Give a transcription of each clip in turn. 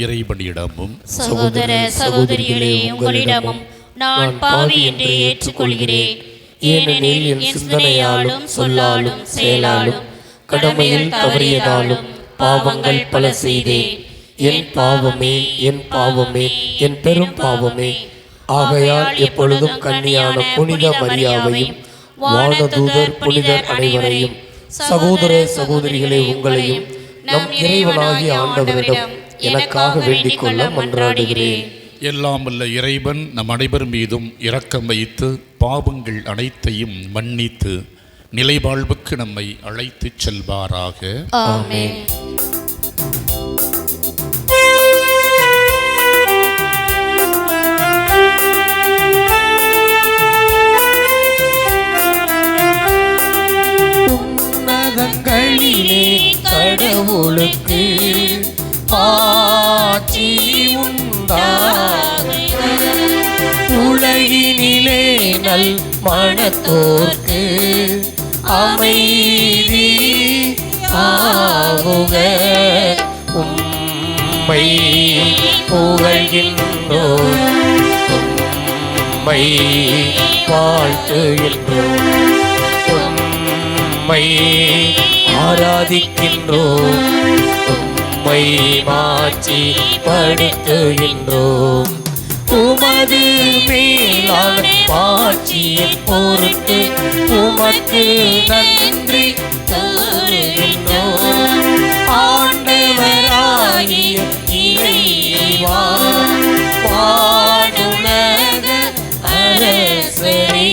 இறைவனிடமும் சகோதர சகோதரிகளே உங்களிடமும் நான் பாவி என்று ஏற்றுக்கொள்கிறேன். ஏனெனில் என் சிந்தனையாலும் சொல்லாலும் செயலாலும் கடமையில் தவறியதாலும் பாவங்கள் பல செய்தேன். என் பாவமே, என் பாவமே, என் பெரும் பாவமே. ஆகையால் எப்பொழுதும் கன்னியான புனித மரியாவையும் வானதூதர் புனிதர் அனைவரையும் சகோதர சகோதரிகளே உங்களையும் நம் இறைவனாகிய ஆண்டவரிடம் எனக்காக வேண்டிக் கொள்ள மன்றாடுகிறேன். எல்லாம் வல்ல இறைவன் நம் அனைவர் மீதும் இரக்கம் வைத்து பாவங்கள் அனைத்தையும் மன்னித்து நிலைவாழ்வுக்கு நம்மை அழைத்துச் செல்வாராக. ஆமென். உன்னதங்களிலே கடவுளுக்கு ஆட்சி உண்டாக, உலகினிலே நல் மனத்தோர்க்கு அமைதி ஆகுக. உம்மை புகழ்கின்றோம், உம்மை வாழ்த்துகின்றோம், உம்மை ஆராதிக்கின்றோம், உம்மை மாட்சி படுத்துகின்றோம். உமது மேலான மாட்சியின் பொருட்டு உமக்கு நன்றி கூறுகின்றோம். ஆண்டவராகிய இறைவா, வானுலக அரசரே,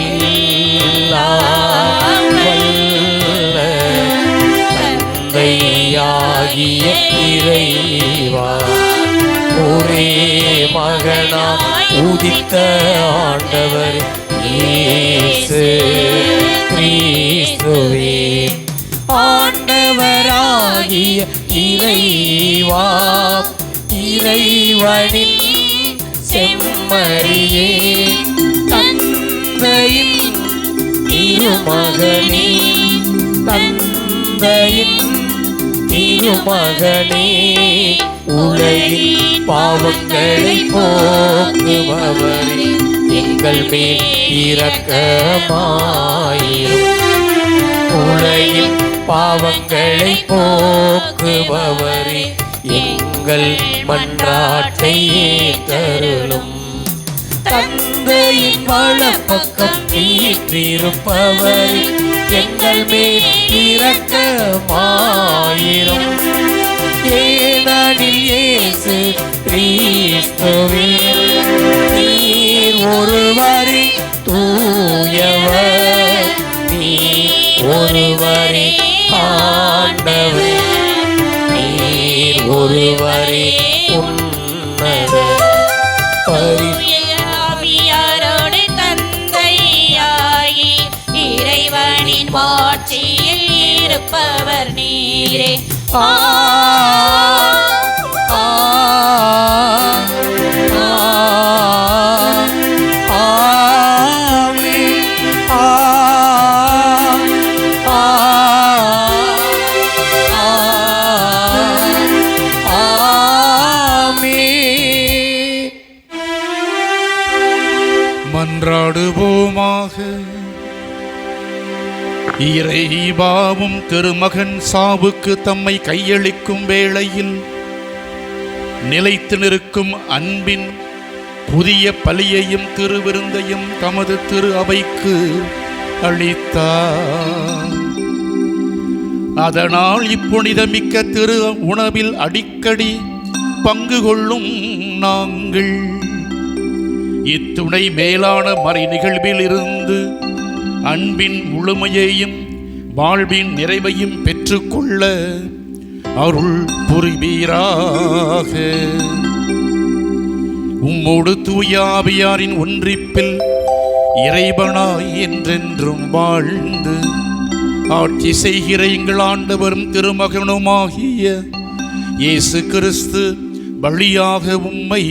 எல்லாம் வல்ல தந்தையாகிய இறைவா, ஒரே மகனாய் உதித்த ஆண்டவர் இயேசு கிறிஸ்துவே, ஆண்டவராகிய இறைவா, இறைவனின் செம்மறியே, தந்தையின் திருமகனே, தந்தையின் திருமகனே, உலகின் பாவங்களை போக்குபவரே, எங்கள் மேல் இரக்கமாயிரும். உலகின் பாவங்களை போக்குபவரே, எங்கள் மன்றாட்டை ஏற்றருளும். தந்தையின் வலப்பக்கம் வீற்றிருப்பவரே, எங்கள் மேல் இரக்கமாயிரும். ஏனெனில் இயேசு கிறிஸ்துவே, நீர் ஒருவரே தூயவர், நீர் ஒருவரே ஆண்டவர், நீர் ஒருவரே உன்னதர். ஆவியாரோடு தந்தையாகி இறைவனின் மாட்சியில் இருப்பவர் நீரே. மன்றாடுவோமாக. இறைவாவும் திருமகன் சாவுக்கு தம்மை கையளிக்கும் வேளையில் நிலைத்து நிற்கும் அன்பின் புதிய பலியையும் திருவிருந்தையும் தமது திரு அவைக்கு அளித்தார். அதனால் இப்புனிதமிக்க திரு உணவில் அடிக்கடி பங்கு கொள்ளும் நாங்கள் இத்துணை மேலான மறை நிகழ்வில் இருந்து அன்பின் முழுமையையும் வாழ்வின் நிறைவையும் பெற்றுக்கொள்ள அருள் புரிவீராக. உம்மோடு தூய ஆவியாரின் ஒன்றிப்பில் இறைவனாய் என்றென்றும் வாழ்ந்து ஆட்சி செய்கிற எங்கள் ஆண்டவரும் திருமகனுமாகிய இயேசு கிறிஸ்து வழியாக உம்மை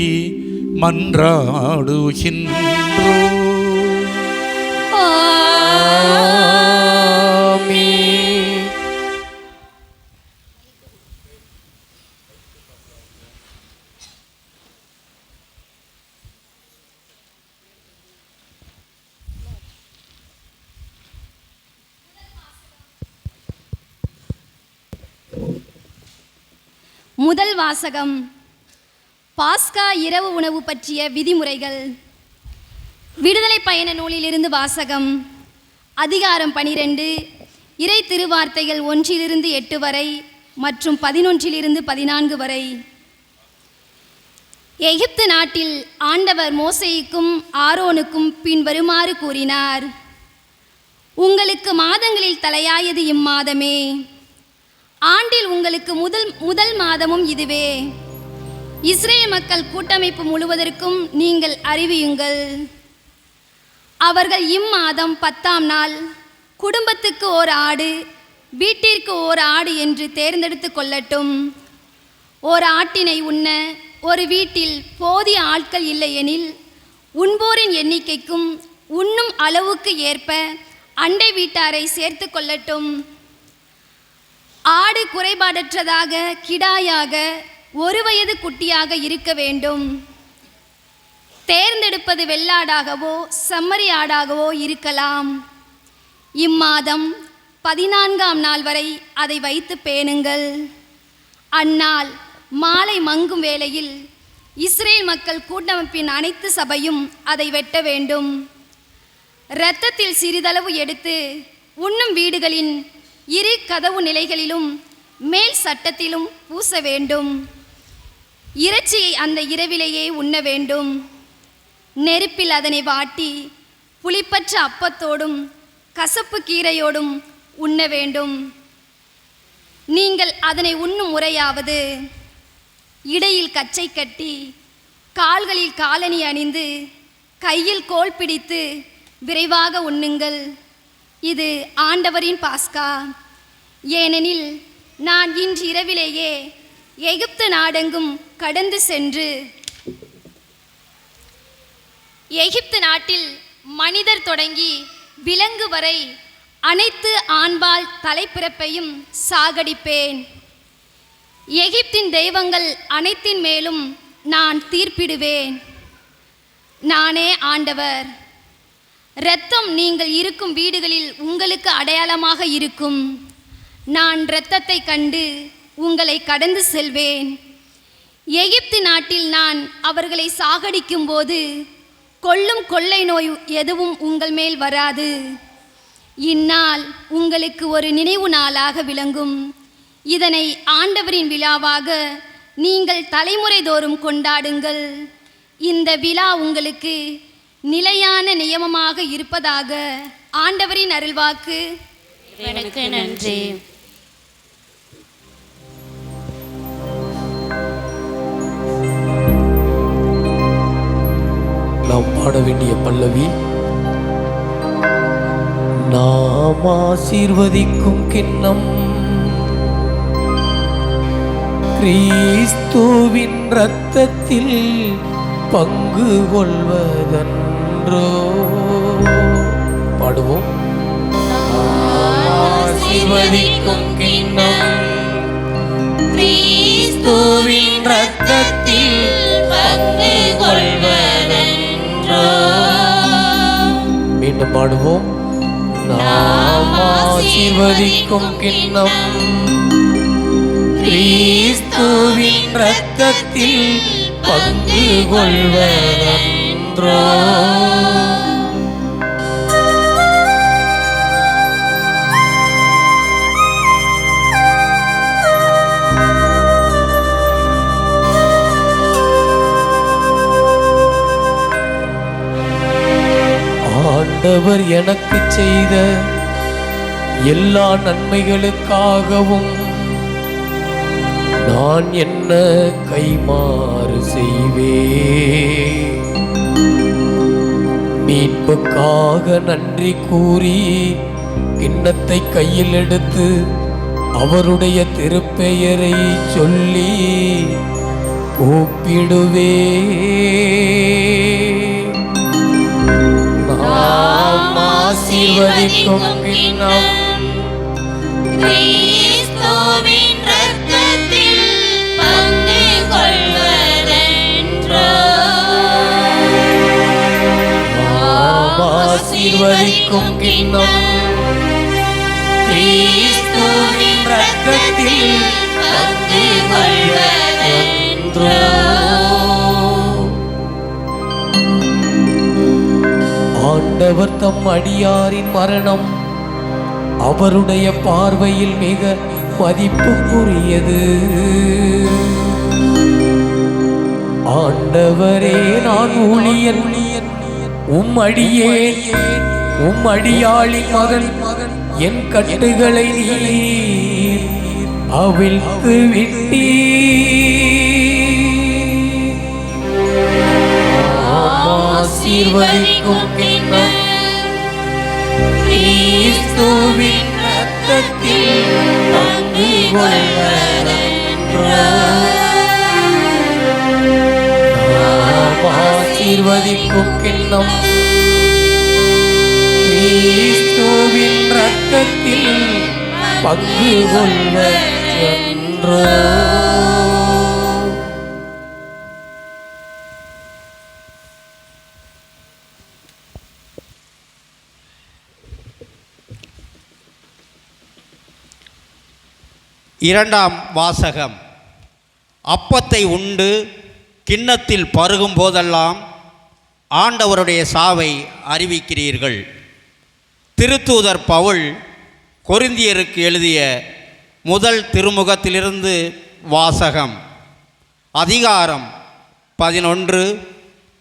மன்றாடுகின்றோம். ஆமென். முதல் வாசகம். பாஸ்கா இரவு உணவு பற்றிய விதிமுறைகள். விடுதலை பயண நூலிலிருந்து வாசகம். அதிகாரம் 12, இறை திருவார்த்தைகள் 1-8 வரை மற்றும் 11-14 வரை. எகிப்து நாட்டில் ஆண்டவர் மோசேயுக்கும் ஆரோனுக்கும் பின்வருமாறு கூறினார்: உங்களுக்கு மாதங்களில் தலையாயது இம்மாதமே. ஆண்டில் உங்களுக்கு முதல் மாதமும் இதுவே. இஸ்ரேல் மக்கள் கூட்டமைப்பு முழுவதற்கும் நீங்கள் அறிவியுங்கள். அவர்கள் இம்மாதம் 10ஆம் நாள் குடும்பத்துக்கு ஓர் ஆடு, வீட்டிற்கு ஓர் ஆடு என்று தேர்ந்தெடுத்து கொள்ளட்டும். ஓர் ஆட்டினை உண்ண ஒரு வீட்டில் போதிய ஆட்கள் இல்லையெனில் உண்போரின் எண்ணிக்கைக்கும் உண்ணும் அளவுக்கு ஏற்ப அண்டை வீட்டாரை சேர்த்து கொள்ளட்டும். ஆடு குறைபாடற்றதாக கிடாயாக 1 வயது குட்டியாக இருக்க வேண்டும். தேர்ந்தெடுப்பது வெள்ளாடாகவோ செம்மறி ஆடாகவோ இருக்கலாம். இம்மாதம் 14ஆம் நாள் வரை அதை வைத்து பேணுங்கள். அந்நாள் மாலை மங்கும் வேளையில் இஸ்ரேல் மக்கள் கூட்டமைப்பின் அனைத்து சபையும் அதை வெட்ட வேண்டும். இரத்தத்தில் சிறிதளவு எடுத்து உண்ணும் வீடுகளின் 2 கதவு நிலைகளிலும் மேல் சட்டத்திலும் பூச வேண்டும். இறைச்சியை அந்த இரவிலேயே உண்ண வேண்டும். நெருப்பில் அதனை வாட்டி புளிப்பற்ற அப்பத்தோடும் கசப்பு கீரையோடும் உண்ண வேண்டும். நீங்கள் அதனை உண்ணும் முறையாவது: இடையில் கச்சை கட்டி, கால்களில் காலணி அணிந்து, கையில் கோல் பிடித்து விரைவாக உண்ணுங்கள். இது ஆண்டவரின் பாஸ்கா. ஏனெனில் நான் இன்று இரவிலேயே எகிப்து நாடெங்கும் கடந்து சென்று எகிப்து நாட்டில் மனிதர் தொடங்கி விலங்கு வரை அனைத்து ஆண்பால் தலைப்பிறப்பையும் சாகடிப்பேன். எகிப்தின் தெய்வங்கள் அனைத்தின் மேலும் நான் தீர்ப்பிடுவேன். நானே ஆண்டவர். இரத்தம் நீங்கள் இருக்கும் வீடுகளில் உங்களுக்கு அடையாளமாக இருக்கும். நான் இரத்தத்தை கண்டு உங்களை கடந்து செல்வேன். எகிப்து நாட்டில் நான் அவர்களை சாகடிக்கும் போது கொல்லும் கொள்ளை நோய் எதுவும் உங்கள் மேல் வராது. இந்நாள் உங்களுக்கு ஒரு நினைவு நாளாக விளங்கும். இதனை ஆண்டவரின் விழாவாக நீங்கள் தலைமுறை தோறும் கொண்டாடுங்கள். இந்த விழா உங்களுக்கு நிலையான நியமமாக இருப்பதாக. ஆண்டவரின் அருள்வாக்கு. எனக்கு நன்றி. நாம் பாட வேண்டிய பல்லவி: நாம் ஆசீர்வதிக்கும் கிண்ணம் கிறிஸ்துவின் இரத்தத்தில் பங்கு கொள்வதன்றோ. பாடுவோம். ஆசீர்வதிக்கும் கிண்ணம் கிறிஸ்துவின் இரத்தத்தில் பங்கு கொள்வதன்றோ. மீண்டும் பாடுவோம். நாம் ஆசீர்வதிக்கும் கிண்ணம் கிறிஸ்துவின் இரத்தத்தில் பங்கு கொள்வதன்றோ. ஆண்டவர் எனக்கு செய்த எல்லா நன்மைகளுக்காகவும் நான் என்ன கைமாறு செய்வேன்? மீட்புக்காக நன்றி கூறி கிண்ணத்தை கையில் எடுத்து அவருடைய திருப்பெயரை சொல்லி கூப்பிடுவே. நாம் ஆசீர்வதிக்கும் கிண்ணம் கிறிஸ்துவின் இரத்தத்தில் பங்கு கொள்வதன்றோ. நாம் ஆசீர்வதிக்கும் கிண்ணம் கிறிஸ்துவின் இரத்தத்தில் பங்கு கொள்வதென்றோ. ஆண்டவர் தம் அடியாரின் மரணம் அவருடைய பார்வையில் மிக மதிப்புக்குரியது. ஆண்டவரே, நான் ஊழியன் உம் அடியாளின் மகன், என் கட்டுகளை நீர் அவிழ்த்து விட்டீர். ஆசீர்வதிக்கும் கிண்ணம் கிறிஸ்துவின் இரத்தத்தில் பங்கு கொள்வதென்றோ. ஆசீர்வதிக்கும் கிண்ணம் கிறிஸ்துவின் இரத்தத்தில் பங்கு கொள்வதென்றோ. இரண்டாம் வாசகம். அப்பத்தை உண்டு கிண்ணத்தில் பருகும் போதெல்லாம் ஆண்டவருடைய சாவை அறிவிக்கிறீர்கள். திருத்தூதர் பவுல் கொரிந்தியருக்கு எழுதிய முதல் திருமுகத்திலிருந்து வாசகம். அதிகாரம் 11,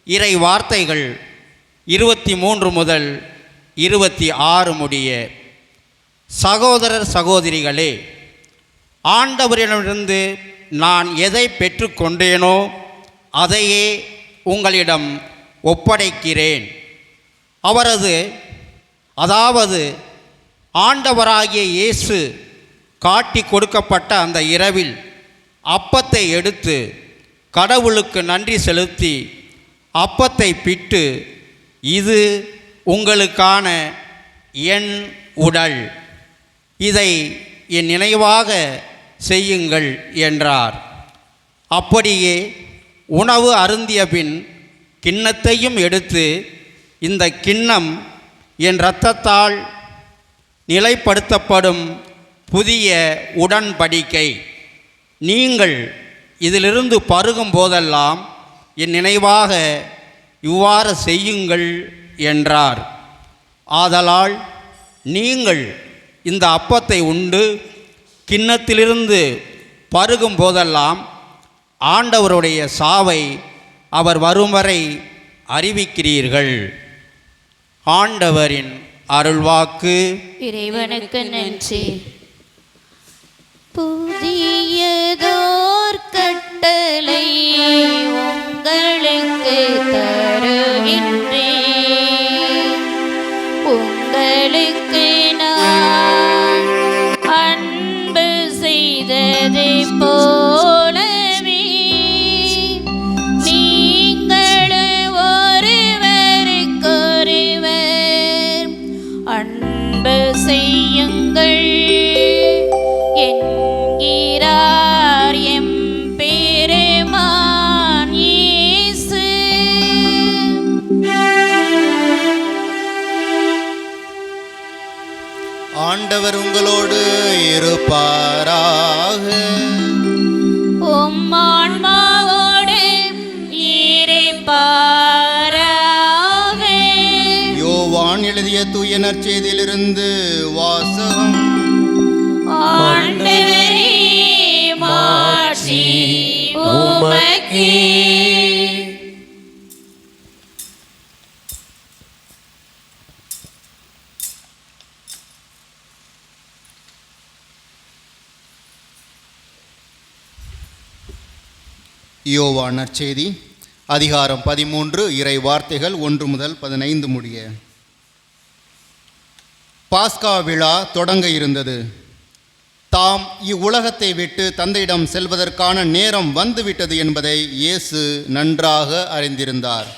இறை வார்த்தைகள் 23 முதல் 26 முடிய. சகோதரர் சகோதரிகளே, ஆண்டவரிடமிருந்து நான் எதை பெற்றுக்கொண்டேனோ அதையே உங்களிடம் ஒப்படைக்கிறேன். அதாவது ஆண்டவராகிய இயேசு காட்டி கொடுக்கப்பட்ட அந்த இரவில் அப்பத்தை எடுத்து கடவுளுக்கு நன்றி செலுத்தி அப்பத்தை பிட்டு, இது உங்களுக்கான என் உடல், இதை என் நினைவாக செய்யுங்கள் என்றார். அப்படியே உணவு அருந்திய பின் கிண்ணத்தையும் எடுத்து, இந்த கிண்ணம் என் இரத்தத்தால் நிலைப்படுத்தப்படும் புதிய உடன்படிக்கை. நீங்கள் இதிலிருந்து பருகும் போதெல்லாம் என் நினைவாக இவ்வாறு செய்யுங்கள் என்றார். ஆதலால் நீங்கள் இந்த அப்பத்தை உண்டு கிண்ணத்திலிருந்து பருகும் போதெல்லாம் ஆண்டவருடைய சாவை அவர் வரும் வரை அறிவிக்கிறீர்கள். ஆண்டவரின் அருள்வாக்கு. இறைவனுக்கு நன்றி. புதியதோர் கட்டளை உங்களுக்கு தருகின்றேன். உங்களுக்கு நான் அன்பு செய்ததை போலவே நீங்களும் ஒருவருக்கொருவர் அன்பு செய்யுங்கள் என்கிறார் எம் பெருமான் இயேசு. ஆண்டவர் உங்களோடு இருப்பாராக. உம் ஆன்மாவோடு இருப்பாராக. யோவான் எழுதிய தூய நற்செய்தியிலிருந்து வாசகம். ஆண்டவரே, மாட்சி உமக்கே. யோவான் நற்செய்தி அதிகாரம் 13, இறை வார்த்தைகள் 1 முதல் 15 முடிய. பாஸ்கா விழா தொடங்க இருந்தது. தாம் இவ்வுலகத்தை விட்டு தந்தையிடம் செல்வதற்கான நேரம் வந்துவிட்டது என்பதை இயேசு நன்றாக அறிந்திருந்தார்.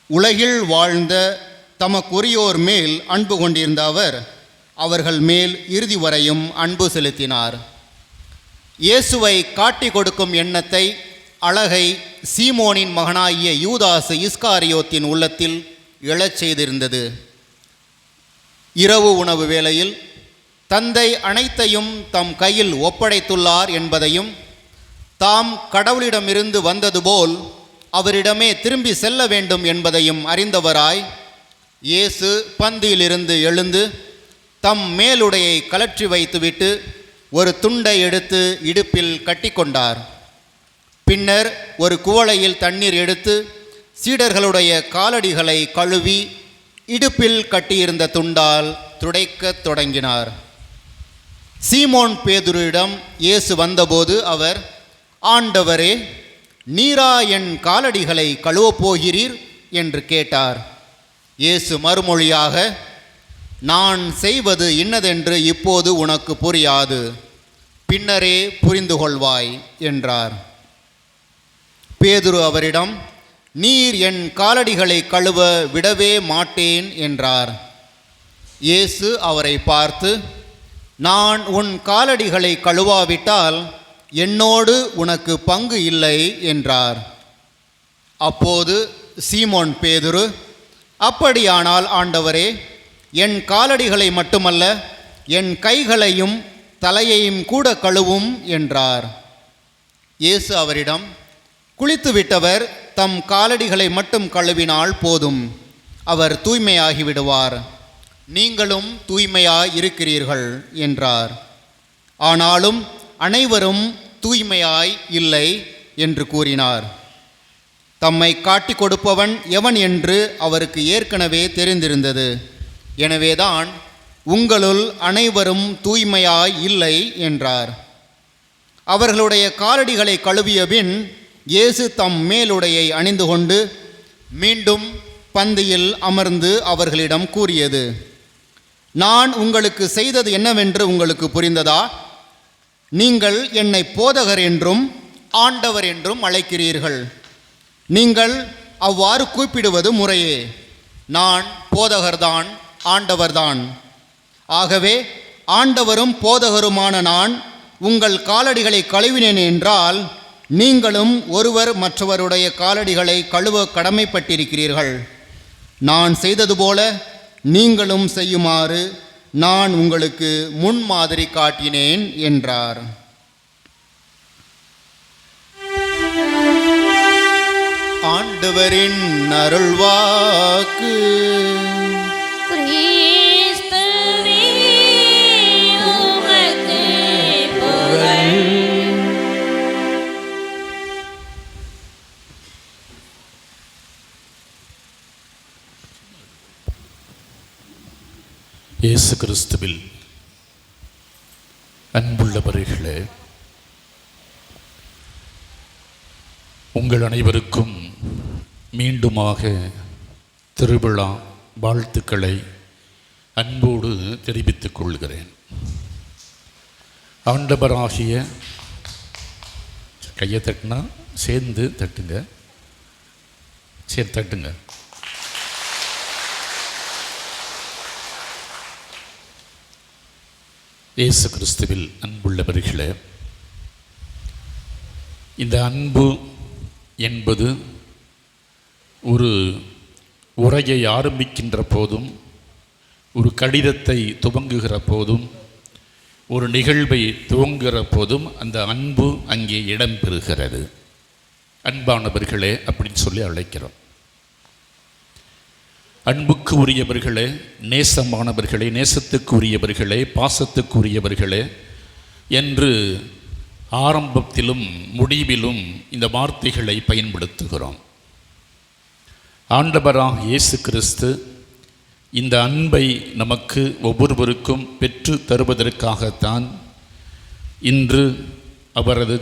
உலகில் வாழ்ந்த தமக்குரியோர் மேல் அன்பு கொண்டிருந்த அவர் அவர்கள் மேல் இறுதி வரையும் அன்பு செலுத்தினார். இயேசுவை காட்டி கொடுக்கும் எண்ணத்தை, அழகை சீமோனின் மகனாகிய யூதாசு இஸ்காரியோத்தின் உள்ளத்தில் எழச் செய்திருந்தது. இரவு உணவு வேளையில் தந்தை அனைத்தையும் தம் கையில் ஒப்படைத்துள்ளார் என்பதையும், தாம் கடவுளிடமிருந்து வந்தது போல் அவரிடமே திரும்பி செல்ல வேண்டும் என்பதையும் அறிந்தவராய் இயேசு பந்தியிலிருந்து எழுந்து தம் மேலுடையை கழற்றி வைத்துவிட்டு ஒரு துண்டை எடுத்து இடுப்பில் கட்டிக்கொண்டார். பின்னர் ஒரு குவளையில் தண்ணீர் எடுத்து சீடர்களுடைய காலடிகளை கழுவி இடுப்பில் கட்டியிருந்த துண்டால் துடைக்கத் தொடங்கினார். சீமோன் பேதுருவிடம் இயேசு வந்தபோது அவர், ஆண்டவரே, நீரா என் காலடிகளை கழுவப் போகிறீர் என்று கேட்டார். இயேசு மறுமொழியாக, நான் செய்வது இன்னதென்று இப்போது உனக்கு புரியாது, பின்னரே புரிந்து கொள்வாய் என்றார். பேதுரு அவரிடம், நீர் என் காலடிகளை கழுவ விடவே மாட்டேன் என்றார். இயேசு அவரை பார்த்து, நான் உன் காலடிகளை கழுவாவிட்டால் என்னோடு உனக்கு பங்கு இல்லை என்றார். அப்போது சீமோன் பேதுரு, அப்படியானால் ஆண்டவரே, என் காலடிகளை மட்டுமல்ல என் கைகளையும் தலையையும் கூட கழுவும் என்றார். இயேசு அவரிடம், குளித்துவிட்டவர் தம் காலடிகளை மட்டும் கழுவினால் போதும், அவர் தூய்மையாகிவிடுவார், நீங்களும் தூய்மையாய் இருக்கிறீர்கள் என்றார். ஆனாலும் அனைவரும் தூய்மையாய் இல்லை என்று கூறினார். தம்மை காட்டிக் கொடுப்பவன் எவன் என்று அவருக்கு ஏற்கனவே தெரிந்திருந்தது. எனவேதான் உங்களுள் அனைவரும் தூய்மையாய் இல்லை என்றார். அவர்களுடைய காலடிகளை கழுவிய பின் இயேசு தம் மேலுடையை அணிந்து கொண்டு மீண்டும் பந்தியில் அமர்ந்து அவர்களிடம் கூறியது, நான் உங்களுக்கு செய்தது என்னவென்று உங்களுக்கு புரிந்ததா? நீங்கள் என்னை போதகர் என்றும் ஆண்டவர் என்றும் அழைக்கிறீர்கள். நீங்கள் அவ்வாறு கூப்பிடுவது முறையே. நான் போதகர்தான், ஆண்டவர்தான். ஆகவே ஆண்டவரும் போதகருமான நான் உங்கள் காலடிகளை கழுவினேன் என்றால், நீங்களும் ஒருவர் மற்றவருடைய காலடிகளை கழுவ கடமைப்பட்டிருக்கிறீர்கள். நான் செய்தது போல நீங்களும் செய்யுமாறு நான் உங்களுக்கு முன்மாதிரி காட்டினேன் என்றார். ஆண்டவரின் அருள்வாக்கு. கிறிஸ்துவே உமக்கு புகழ். இயேசு கிறிஸ்துவில் அன்புள்ளவர்களே, உங்கள் அனைவருக்கும் மீண்டுமாக திருவிழா வாழ்த்துக்களை அன்போடு தெரிவித்துக் கொள்கிறேன். ஆண்டவராகிய, கையை தட்டினா சேர்ந்து தட்டுங்க, சரி தட்டுங்க. இயேசு கிறிஸ்துவில் அன்புள்ளவர்களே, இந்த அன்பு என்பது ஒரு உரையை ஆரம்பிக்கின்ற போதும், ஒரு கடிதத்தை துவங்குகிற போதும், ஒரு நிகழ்வை துவங்குகிற போதும் அந்த அன்பு அங்கே இடம்பெறுகிறது. அன்பானவர்களே அப்படின்னு சொல்லி அழைக்கிறோம். அன்புக்கு உரியவர்களே, நேசமானவர்களே, நேசத்துக்கு உரியவர்களே, பாசத்துக்கு உரியவர்களே என்று ஆரம்பத்திலும் முடிவிலும் இந்த வார்த்தைகளை பயன்படுத்துகிறோம். ஆண்டவராக இயேசு கிறிஸ்து இந்த அன்பை நமக்கு ஒவ்வொருவருக்கும் பெற்று தருவதற்காகத்தான் இன்று அவரது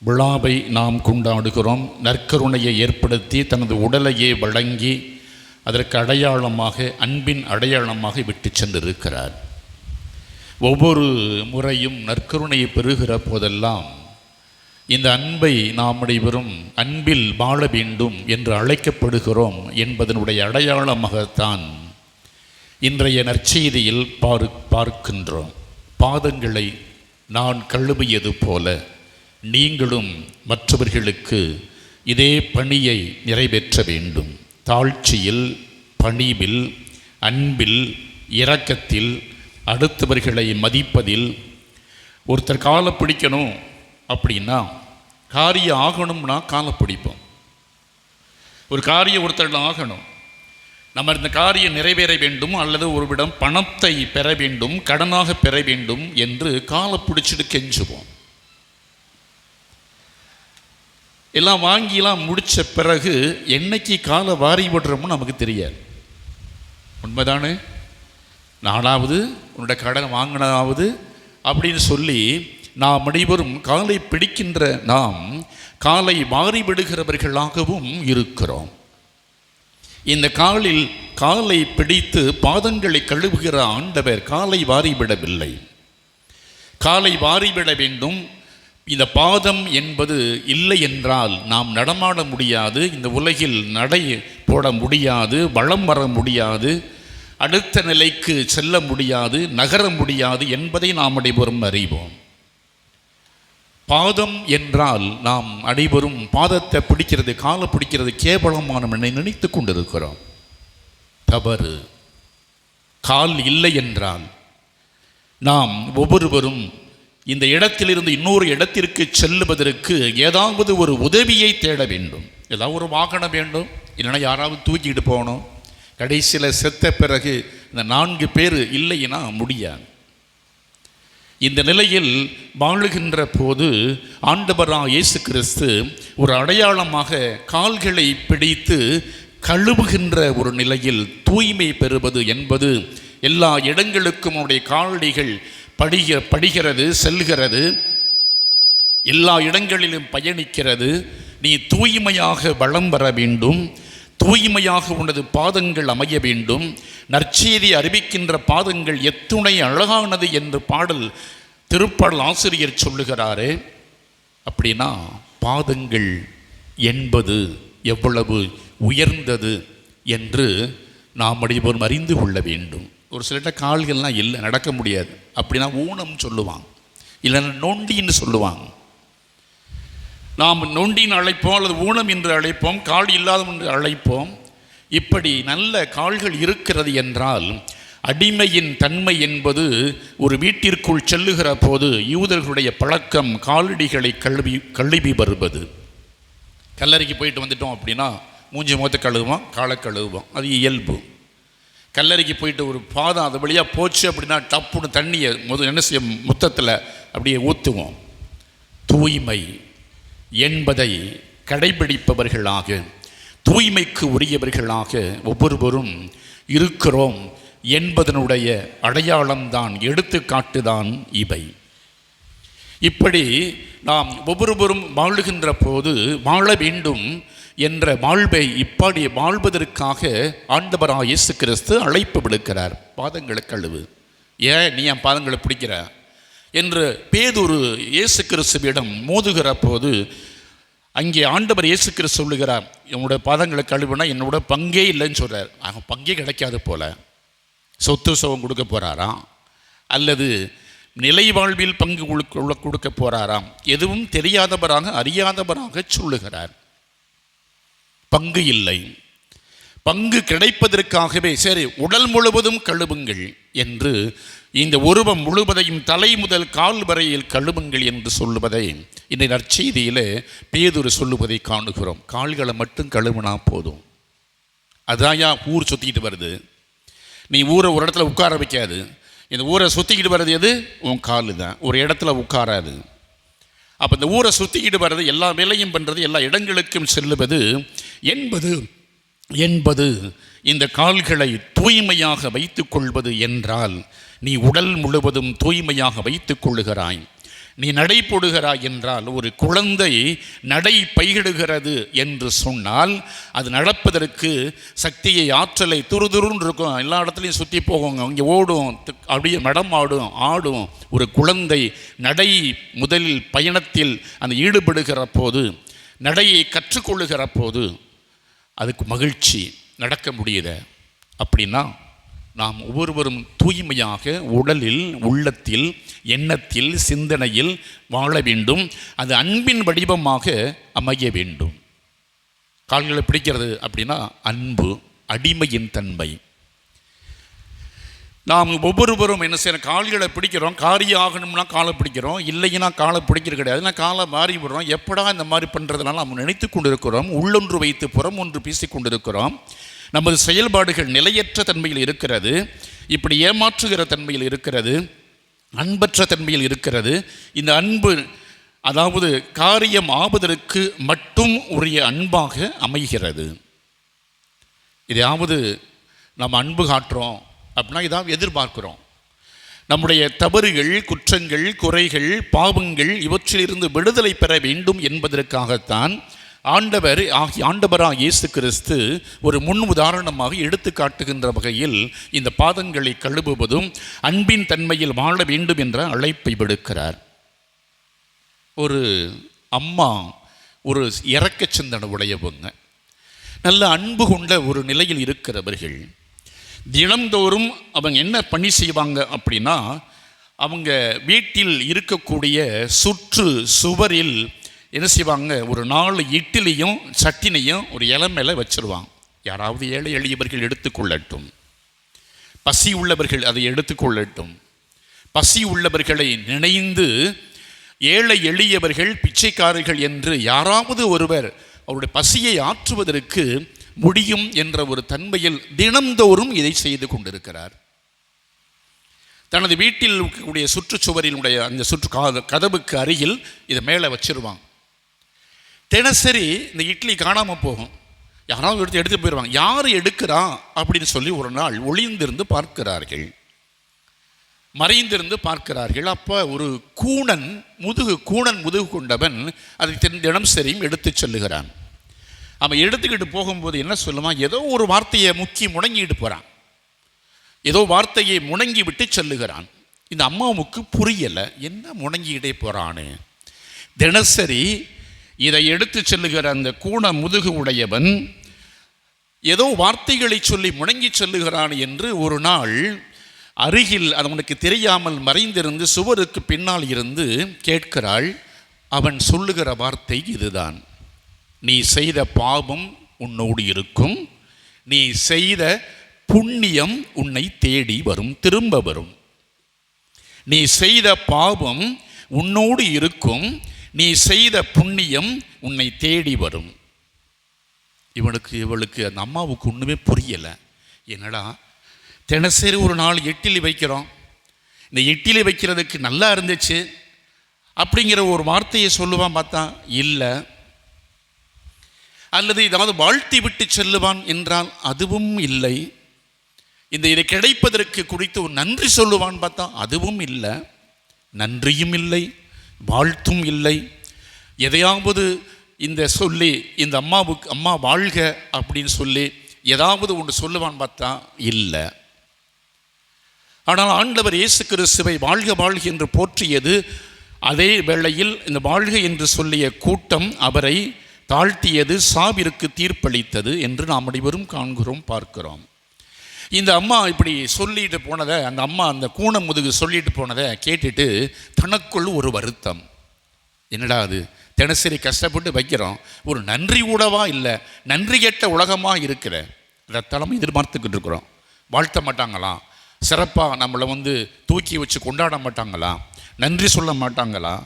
விழாவை நாம் கொண்டாடுகிறோம். நற்கருணையை ஏற்படுத்தி தனது உடலையே வழங்கி அதற்கு அடையாளமாக, அன்பின் அடையாளமாக விட்டு சென்றிருக்கிறார். ஒவ்வொரு முறையும் நற்கருணையை பெறுகிற போதெல்லாம் இந்த அன்பை நாம் அனைவரும் அன்பில் வாழ வேண்டும் என்று அழைக்கப்படுகிறோம் என்பதனுடைய அடையாளமாகத்தான் இன்றைய நற்செய்தியில் பார்க்கின்றோம். பாதங்களை நான் கழுவியது போல நீங்களும் மற்றவர்களுக்கு இதே பணியை நிறைவேற்ற வேண்டும். தாழ்ச்சியில், பணிவில், அன்பில், இரக்கத்தில் அடுத்தவர்களை மதிப்பதில். ஒருத்தர் காலை பிடிக்கணும் அப்படின்னா, காரியம் ஆகணும்னா காலை பிடிப்போம். ஒரு காரியம் ஒருத்தர் ஆகணும், நம்ம இந்த காரியம் நிறைவேற வேண்டும் அல்லது ஒருவிடம் பணத்தை பெற வேண்டும், கடனாக பெற வேண்டும் என்று காலை பிடிச்சிட்டு கெஞ்சுவோம். எல்லாம் வாங்கிலாம் முடித்த பிறகு என்னைக்கு காலை வாரி விடுறோம்னு நமக்கு தெரியாது. உண்மைதானே? நானாவது உன்னோட கடன் வாங்கினாவது அப்படின்னு சொல்லி நாம் அனைவரும் காலை பிடிக்கின்ற நாம் காலை மாறிவிடுகிறவர்களாகவும் இருக்கிறோம். இந்த காலை பிடித்து பாதங்களை கழுவுகிற ஆண்டவர் காலை வாரிவிடவில்லை. காலை வாரிவிட வேண்டும். இந்த பாதம் என்பது இல்லை என்றால் நாம் நடமாட முடியாது, இந்த உலகில் நடை போட முடியாது, வளம் வர முடியாது, அடுத்த நிலைக்கு செல்ல முடியாது, நகர முடியாது என்பதை நாம் அனைவரும் அறிவோம். பாதம் என்றால் நாம் அனைவரும் பாதத்தை பிடிக்கிறது, காலை பிடிக்கிறது கேவலமான நினைத்து கொண்டிருக்கிறோம். தவறு. கால் இல்லை என்றால் நாம் ஒவ்வொருவரும் இந்த இடத்திலிருந்து இன்னொரு இடத்திற்கு செல்லுவதற்கு ஏதாவது ஒரு உதவியை தேட வேண்டும். ஏதாவது ஒரு வாகனம் வேண்டும், இல்லைன்னா யாராவது தூக்கிட்டு போகணும். கடைசியில் செத்த பிறகு இந்த 4 பேர் இல்லைன்னா முடியாது. இந்த நிலையில் வாழுகின்ற போது ஆண்டவராக இயேசு கிறிஸ்து ஒரு அடையாளமாக கால்களை பிடித்து கழுவுகின்ற ஒரு நிலையில் தூய்மை பெறுவது என்பது எல்லா இடங்களுக்கும் அவருடைய காலடிகள் படிகிறது, செல்கிறது, எல்லா இடங்களிலும் பயணிக்கிறது. நீ தூய்மையாக வலம் வர வேண்டும், தூய்மையாக உனது பாதங்கள் அமைய வேண்டும். நற்செய்தி அறிவிக்கின்ற பாதங்கள் எத்துணை அழகானது என்று பாடல் திருப்பாடல் ஆசிரியர் சொல்லுகிறாரே. அப்படின்னா பாதங்கள் என்பது எவ்வளவு உயர்ந்தது என்று நாம் அனைவரும் அறிந்து கொள்ள வேண்டும். ஒரு சில கால்கள்லாம் இல்லை, நடக்க முடியாது, அப்படின்னா ஊனம் சொல்லுவாங்க, இல்லைன்னா நொண்டின்னு சொல்லுவாங்க. நாம் நொண்டின்னு அழைப்போம் அல்லது ஊனம் என்று அழைப்போம், கால் இல்லாத என்று அழைப்போம். இப்படி நல்ல கால்கள் இருக்கிறது என்றால் அடிமையின் தன்மை என்பது ஒரு வீட்டிற்குள் செல்லுகிற போது யூதர்களுடைய பழக்கம் காலடிகளை கழுவி வருவது. கல்லறைக்கு போயிட்டு வந்துட்டோம் அப்படின்னா மூஞ்சி முகத்தை கழுவுவோம், காலை கழுவுவோம், அது இயல்பு. கல்லறைக்கு போயிட்டு ஒரு பாதம் அது வழியாக போச்சு அப்படின்னா டப்புன்னு தண்ணியை என்ன செய்ய முத்தத்தில் அப்படியே ஊற்றுவோம். தூய்மை என்பதை கடைபிடிப்பவர்களாக, தூய்மைக்கு உரியவர்களாக ஒவ்வொருவரும் இருக்கிறோம் என்பதனுடைய அடையாளம்தான், எடுத்துக்காட்டுதான் இவை. இப்படி நாம் ஒவ்வொருவரும் வாழுகின்ற போது வாழ வேண்டும் என்ற வாழ்வை இப்படி வாழ்வதற்காக ஆண்டவராக இயேசு கிறிஸ்து அழைப்பு விடுக்கிறார். பாதங்களை கழுவு. ஏன் நீ என் பாதங்களை பிடிக்கிற என்று பேதுரு இயேசு கிறிஸ்துவிடம் மோதுகிற போது அங்கே ஆண்டவர் இயேசு கிறிஸ்து சொல்லுகிறார், என்னோட பாதங்களை கழுவுனா என்னோட பங்கே இல்லைன்னு சொல்கிறார். அவங்க பங்கே கிடைக்காது போல சொத்து சுகம் கொடுக்க போகிறாராம், அல்லது நிலை வாழ்வில் பங்கு கொடுக்க போகிறாராம், எதுவும் தெரியாதவராக அறியாதவராக சொல்லுகிறார். பங்கு இல்லை. பங்கு கிடைப்பதற்காகவே சரி உடல் முழுவதும் கழுவுங்கள் என்று, இந்த உருவம் முழுவதையும் தலை முதல் கால் வரையில் கழுவுங்கள் என்று சொல்லுவதை இந்த நற்செய்தியில் பேதுரு சொல்லுவதை காணுகிறோம். கால்களை மட்டும் கழுவுனா போதும். அதாயா ஊர் சுற்றிக்கிட்டு வருது. நீ ஊரை ஒரு இடத்துல உட்கார வைக்காது. இந்த ஊரை சுற்றிக்கிட்டு வர்றது எது? உன் காலு தான். ஒரு இடத்துல உட்காராது. அப்போ இந்த ஊரை சுற்றிக்கிட்டு வர்றது, எல்லா வேலையும் பண்ணுறது, எல்லா இடங்களுக்கும் செல்லுவது என்பது இந்த கால்களை தூய்மையாக வைத்து கொள்வது என்றால், நீ உடல் முழுவதும் தூய்மையாக வைத்து கொள்ளுகிறாய். நீ நடை போடுகிறாய் என்றால், ஒரு குழந்தை நடை பயிடுகிறது என்று சொன்னால் அது நடப்பதற்கு சக்தியை, ஆற்றலை, துருதுருன்னு இருக்கும். எல்லா இடத்துலையும் சுற்றி போகுங்க, இங்கே ஓடும், அப்படியே ஆடும். ஒரு குழந்தை நடை முதலில் பயணத்தில் அந்த ஈடுபடுகிற போது, நடையை கற்றுக்கொள்ளுகிற போது அதுக்கு மகிழ்ச்சி, நடக்க முடியுது. அப்படின்னா நாம் ஒவ்வொருவரும் தூய்மையாக உடலில், உள்ளத்தில், எண்ணத்தில், சிந்தனையில் வாழ வேண்டும். அது அன்பின் வடிவமாக அமைய வேண்டும். கால்களை பிடிக்கிறது அப்படின்னா அன்பு, அடிமையின் தன்மை. நாம் ஒவ்வொருவரும் என்ன செய்யறோம், கால்களை பிடிக்கிறோம். காரியம் ஆகணும்னா காலை பிடிக்கிறோம், இல்லைன்னா காலை பிடிக்கிறது கிடையாது. நான் காலை மாறி விடுறோம். எப்படா இந்த மாதிரி பண்ணுறதுனால நம்ம நினைத்து கொண்டிருக்கிறோம். உள்ளொன்று வைத்து புறம் ஒன்று பேசி கொண்டிருக்கிறோம். நமது செயல்பாடுகள் நிலையற்ற தன்மையில் இருக்கிறது, இப்படி ஏமாற்றுகிற தன்மையில் இருக்கிறது, அன்பற்ற தன்மையில் இருக்கிறது. இந்த அன்பு அதாவது காரியம் ஆவதற்கு மட்டும் உரிய அன்பாக அமைகிறது. இதையாவது நம்ம அன்பு காட்டுறோம் அப்படின்னா இதாவது எதிர்பார்க்கிறோம். நம்முடைய தவறுகள், குற்றங்கள், குறைகள், பாவங்கள் இவற்றிலிருந்து விடுதலை பெற வேண்டும் என்பதற்காகத்தான் ஆண்டவராக இயேசு கிறிஸ்து ஒரு முன் உதாரணமாக எடுத்து காட்டுகின்ற வகையில் இந்த பாதங்களை கழுவுவதும் அன்பின் தன்மையில் வாழ வேண்டும் என்ற அழைப்பை விடுக்கிறார். ஒரு அம்மா ஒரு இரக்க சிந்தனை உடையவங்க, நல்ல அன்பு கொண்ட ஒரு நிலையில் இருக்கிறவர்கள். தினந்தோறும் அவங்க என்ன பணி செய்வாங்க அப்படின்னா, அவங்க வீட்டில் இருக்கக்கூடிய சுற்று சுவரில் என்ன செய்வாங்க, ஒரு 4 இட்லியும் சட்டினையும் ஒரு இலை மேலே வச்சிருவாங்க. யாராவது ஏழை எளியவர்கள் எடுத்துக்கொள்ளட்டும், பசி உள்ளவர்கள் அதை எடுத்துக்கொள்ளட்டும். பசி உள்ளவர்களை நினைந்து ஏழை எளியவர்கள், பிச்சைக்காரர்கள் என்று யாராவது ஒருவர் அவருடைய பசியை ஆற்றுவதற்கு முடியும் என்ற ஒரு தன்மையில் தினந்தோறும் இதை செய்து கொண்டிருக்கிறார். தனது வீட்டில் இருக்கக்கூடிய சுற்றுச்சுவரினுடைய அந்த கதவுக்கு அருகில் இதை மேலே வச்சிருவாங்க. தினசரி இந்த இட்லி காணாமல் போகும், யாராவது எடுத்து போயிடுவாங்க. யார் எடுக்கிறா அப்படின்னு சொல்லி ஒரு நாள் ஒளிந்திருந்து பார்க்கிறார்கள், மறைந்திருந்து பார்க்கிறார்கள். அப்போ ஒரு கூணன் முதுகு கொண்டவன் அதை தினம் சரியும் எடுத்து செல்லுகிறான். அவன் எடுத்துக்கிட்டு போகும்போது என்ன சொல்லுவான், ஏதோ ஒரு வார்த்தையை முணங்கிட்டு போகிறான், ஏதோ வார்த்தையை முணங்கி விட்டு செல்லுகிறான். இந்த அம்மாவுக்கு புரியலை, என்ன முணங்கிக்கிட்டே போகிறான்னு. தினசரி இதை எடுத்து செல்லுகிற அந்த கூண முதுகு உடையவன் ஏதோ வார்த்தைகளை சொல்லி முணங்கி செல்லுகிறான் என்று ஒரு நாள் அருகில் அவனுக்கு தெரியாமல் மறைந்திருந்து சுவருக்கு பின்னால் இருந்து கேட்கிறாள். அவன் சொல்லுகிற வார்த்தை இதுதான்: நீ செய்த பாவம் உன்னோடு இருக்கும், நீ செய்த புண்ணியம் உன்னை தேடி வரும், திரும்ப வரும். நீ செய்த பாவம் உன்னோடு இருக்கும், நீ செய்த புண்ணியம் உன்னை தேடி வரும். இவளுக்கு அந்த அம்மாவுக்கு ஒன்றுமே புரியலை. என்னடா, தினசரி ஒரு 4 இட்லி வைக்கிறோம், இந்த இட்லி வைக்கிறதுக்கு நல்லா இருந்துச்சு அப்படிங்கிற ஒரு வார்த்தையை சொல்லுவான் பார்த்தா இல்லை. அல்லது ஏதாவது வாழ்த்தி விட்டு செல்லுவான் என்றால் அதுவும் இல்லை. இதை கிடைப்பதற்கு குறித்து ஒரு நன்றி சொல்லுவான் பார்த்தா அதுவும் இல்லை. நன்றியும் இல்லை, வாழ்த்தும் இல்லை. எதையாவது இந்த சொல்லி இந்த அம்மா வாழ்க அப்படின்னு சொல்லி ஏதாவது ஒன்று சொல்லுவான் பார்த்தா இல்லை. ஆனால் ஆண்டவர் இயேசு கிறிஸ்துவை வாழ்க வாழ்க என்று போற்றியது, அதே வேளையில் இந்த வாழ்க என்று சொல்லிய கூட்டம் அவரை தாழ்த்தியது, சாவிற்கு தீர்ப்பளித்தது என்று நாம் அனைவரும் காண்கிறோம், பார்க்கிறோம். இந்த அம்மா இப்படி சொல்லிட்டு போனதை, அந்த கூண முதுகு சொல்லிட்டு போனதை கேட்டுட்டு தனக்குள் ஒரு வருத்தம். என்னடா அது, தினசரி கஷ்டப்பட்டு வைக்கிறோம், ஒரு நன்றி கூடவா இல்லை, நன்றி கெட்ட உலகமாக இருக்கிற இதைத்தளம் எதிர்பார்த்துக்கிட்டு இருக்கிறோம். வாழ்த்த மாட்டாங்களா, சிறப்பாக நம்மளை தூக்கி வச்சு கொண்டாட மாட்டாங்களா, நன்றி சொல்ல மாட்டாங்களா,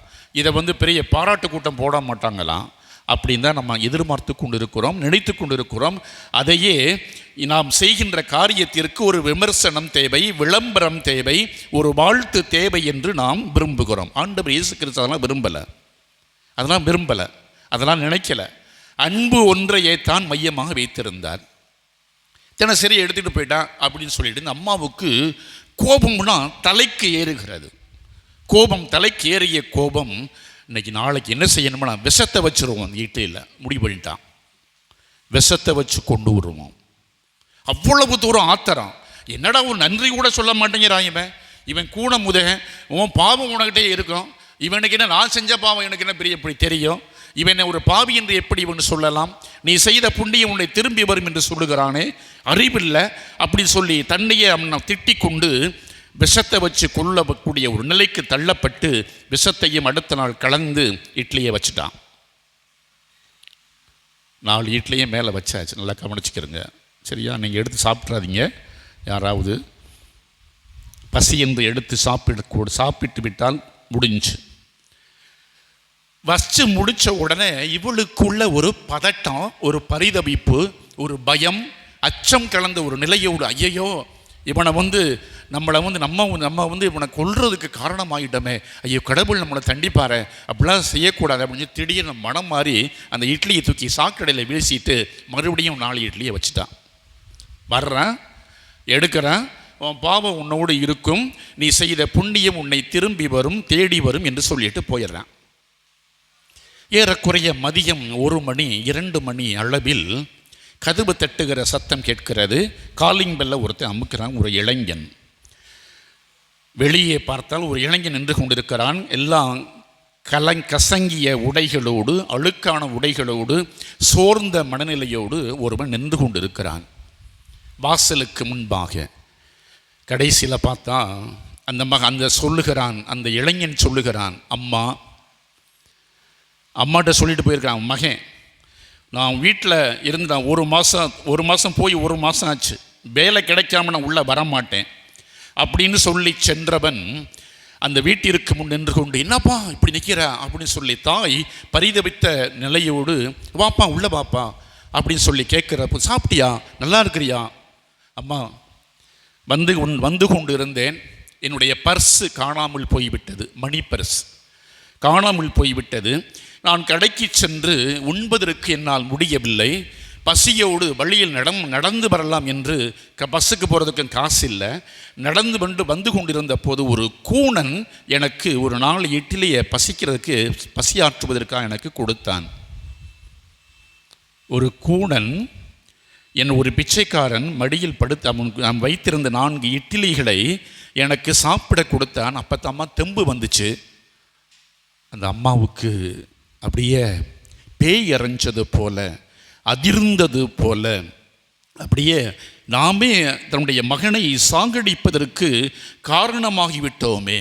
இதை பெரிய பாராட்டு கூட்டம் போட மாட்டாங்களா அப்படின்னு தான் நம்ம எதிர்பார்த்து கொண்டு இருக்கிறோம், நினைத்து கொண்டு இருக்கிறோம். அதையே நாம் செய்கின்ற காரியத்திற்கு ஒரு விமர்சனம் தேவை, விளம்பரம் தேவை, ஒரு வாழ்த்து தேவை என்று நாம் விரும்புகிறோம். ஆண்டவர் இயேசு கிறிஸ்து அதெல்லாம் விரும்பலை, அதெல்லாம் நினைக்கலை. அன்பு ஒன்றையே தான் மையமாக வைத்திருந்தார். தினசரி எடுத்துகிட்டு போயிட்டான் அப்படின்னு சொல்லிட்டு இந்த அம்மாவுக்கு கோபம்னா தலைக்கு ஏறுகிறது. தலைக்கு ஏறிய கோபம், நாளைக்கு என்ன செய்யணும்னா விஷத்தை வச்சுருவோம், அந்த இட்லியில் முடிவு பண்ணிட்டான். விஷத்தை வச்சு கொண்டு வருவோம். அவ்வளவு தூரம் ஆத்திரம். என்னடா ஒரு நன்றி கூட சொல்ல மாட்டேங்கிறான் இவன் கூண முதுகன், உன் பாவம் உனக்கிட்டே இருக்கும், இவனுக்கு என்ன, நான் செஞ்ச பாவம் எனக்கு என்ன பெரிய எப்படி தெரியும், இவனை ஒரு பாவி என்று எப்படி இவன் சொல்லலாம், நீ செய்த புண்ணியம் உன்னை திரும்பி வரும் என்று சொல்லுகிறானே, அறிவில்லை அப்படி சொல்லி தன்னையே அவனை திட்டிக் கொண்டு விஷத்தை வச்சு கொள்ளக்கூடிய ஒரு நிலைக்கு தள்ளப்பட்டு விஷத்தையும் அடுத்த நாள் கலந்து இட்லியை வச்சுட்டான். 4 இட்லியும் மேலே வச்சாச்சு. நல்லா கவனிச்சுக்கிறங்க சரியா, நீங்கள் எடுத்து சாப்பிட்றாதீங்க யாராவது. பசி என்று எடுத்து சாப்பிட்டு விட்டால் முடிஞ்சு. வச்சு முடித்த உடனே இவளுக்குள்ள ஒரு பதட்டம், ஒரு பரிதவிப்பு, ஒரு பயம், அச்சம் கலந்த ஒரு நிலையோடு, ஐயையோ இவனை நம்ம இவனை கொல்றதுக்கு காரணமாயிட்டோமே, ஐயோ கடவுள் நம்மளை தண்டிப்பாரு, அப்படிலாம் செய்யக்கூடாது அப்படின்னு திடீர்னு மனம் மாறி அந்த இட்லியை தூக்கி சாக்கடையில் வீசிட்டு மறுபடியும் 4 இட்லியை வச்சுட்டான். வர்றேன், எடுக்கிறேன், உன் பாவம் உன்னோடு இருக்கும், நீ செய்த புண்ணியம் உன்னை திரும்பி வரும், தேடி வரும் என்று சொல்லிட்டு போயிடுறான். ஏறக்குறைய மதியம் 1 மணி 2 மணி அளவில் கதவு தட்டுகிற சத்தம் கேட்கிறது. காலிங் பெல்ல ஒருத்தன் அமுக்கிறான். ஒரு இளைஞன். வெளியே பார்த்தால் ஒரு இளைஞன் நின்று கொண்டிருக்கிறான். எல்லாம் கசங்கிய உடைகளோடு, அழுக்கான உடைகளோடு, சோர்ந்த மனநிலையோடு ஒருவன் நின்று கொண்டிருக்கிறான் வாசலுக்கு முன்பாக. கடைசியில் பார்த்தா அந்த இளைஞன் சொல்லுகிறான், அம்மாட்ட சொல்லிட்டு போயிருக்கான், மகன் நான் வீட்டில் இருந்து நான் ஒரு மாதம் போய் 1 மாதம் ஆச்சு, வேலை கிடைக்காம நான் உள்ளே வரமாட்டேன் அப்படின்னு சொல்லி சென்றவன் அந்த வீட்டிற்கு முன் நின்று கொண்டு, என்னப்பா இப்படி நிற்கிற அப்படின்னு சொல்லி தாய் பரிதவித்த நிலையோடு, வாப்பா உள்ள வாப்பா அப்படின்னு சொல்லி கேட்குறப்போ, சாப்பிட்டியா, நல்லா இருக்கிறியா? அம்மா வந்து கொண்டு இருந்தேன், என்னுடைய பர்ஸு காணாமல் போய்விட்டது, மணி பர்ஸ் காணாமல் போய்விட்டது. நான் கடைக்கு சென்று உண்பதற்கு என்னால் முடியவில்லை, பசியோடு வழியில் நடந்து வரலாம் என்று பஸ்ஸுக்கு போகிறதுக்கு காசு இல்லை. வந்து கொண்டிருந்த போது ஒரு கூணன் எனக்கு ஒரு 4 இட்லியை பசியாற்றுவதற்காக எனக்கு கொடுத்தான். ஒரு கூணன் ஒரு பிச்சைக்காரன் மடியில் படுத்து நான் வைத்திருந்த 4 இட்லிகளை எனக்கு சாப்பிட கொடுத்தான். அப்போ தெம்பு வந்துச்சு. அந்த அம்மாவுக்கு அப்படியே பேய் அரைஞ்சது போல, அதிர்ந்தது போல, அப்படியே நாமே தன்னுடைய மகனை சாகடிப்பதற்கு காரணமாகிவிட்டோமே.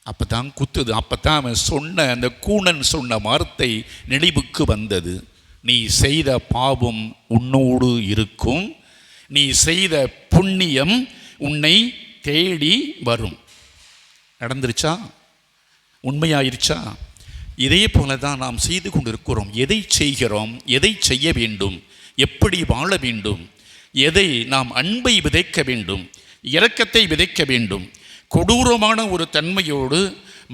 அப்போ தான் குத்துது. அப்போ தான் அவன் அந்த கூணன் சொன்ன வார்த்தை நினைவுக்கு வந்தது. நீ செய்த பாவம் உன்னோடு இருக்கும், நீ செய்த புண்ணியம் உன்னை தேடி வரும். நடந்துருச்சா? உண்மையாயிருச்சா? இதே போல தான் நாம் செய்து கொண்டிருக்கிறோம். எதை செய்கிறோம், எதை செய்ய வேண்டும், எப்படி வாழ வேண்டும், எதை நாம் அன்பை விதைக்க வேண்டும், இரக்கத்தை விதைக்க வேண்டும், கொடூரமான ஒரு தன்மையோடு,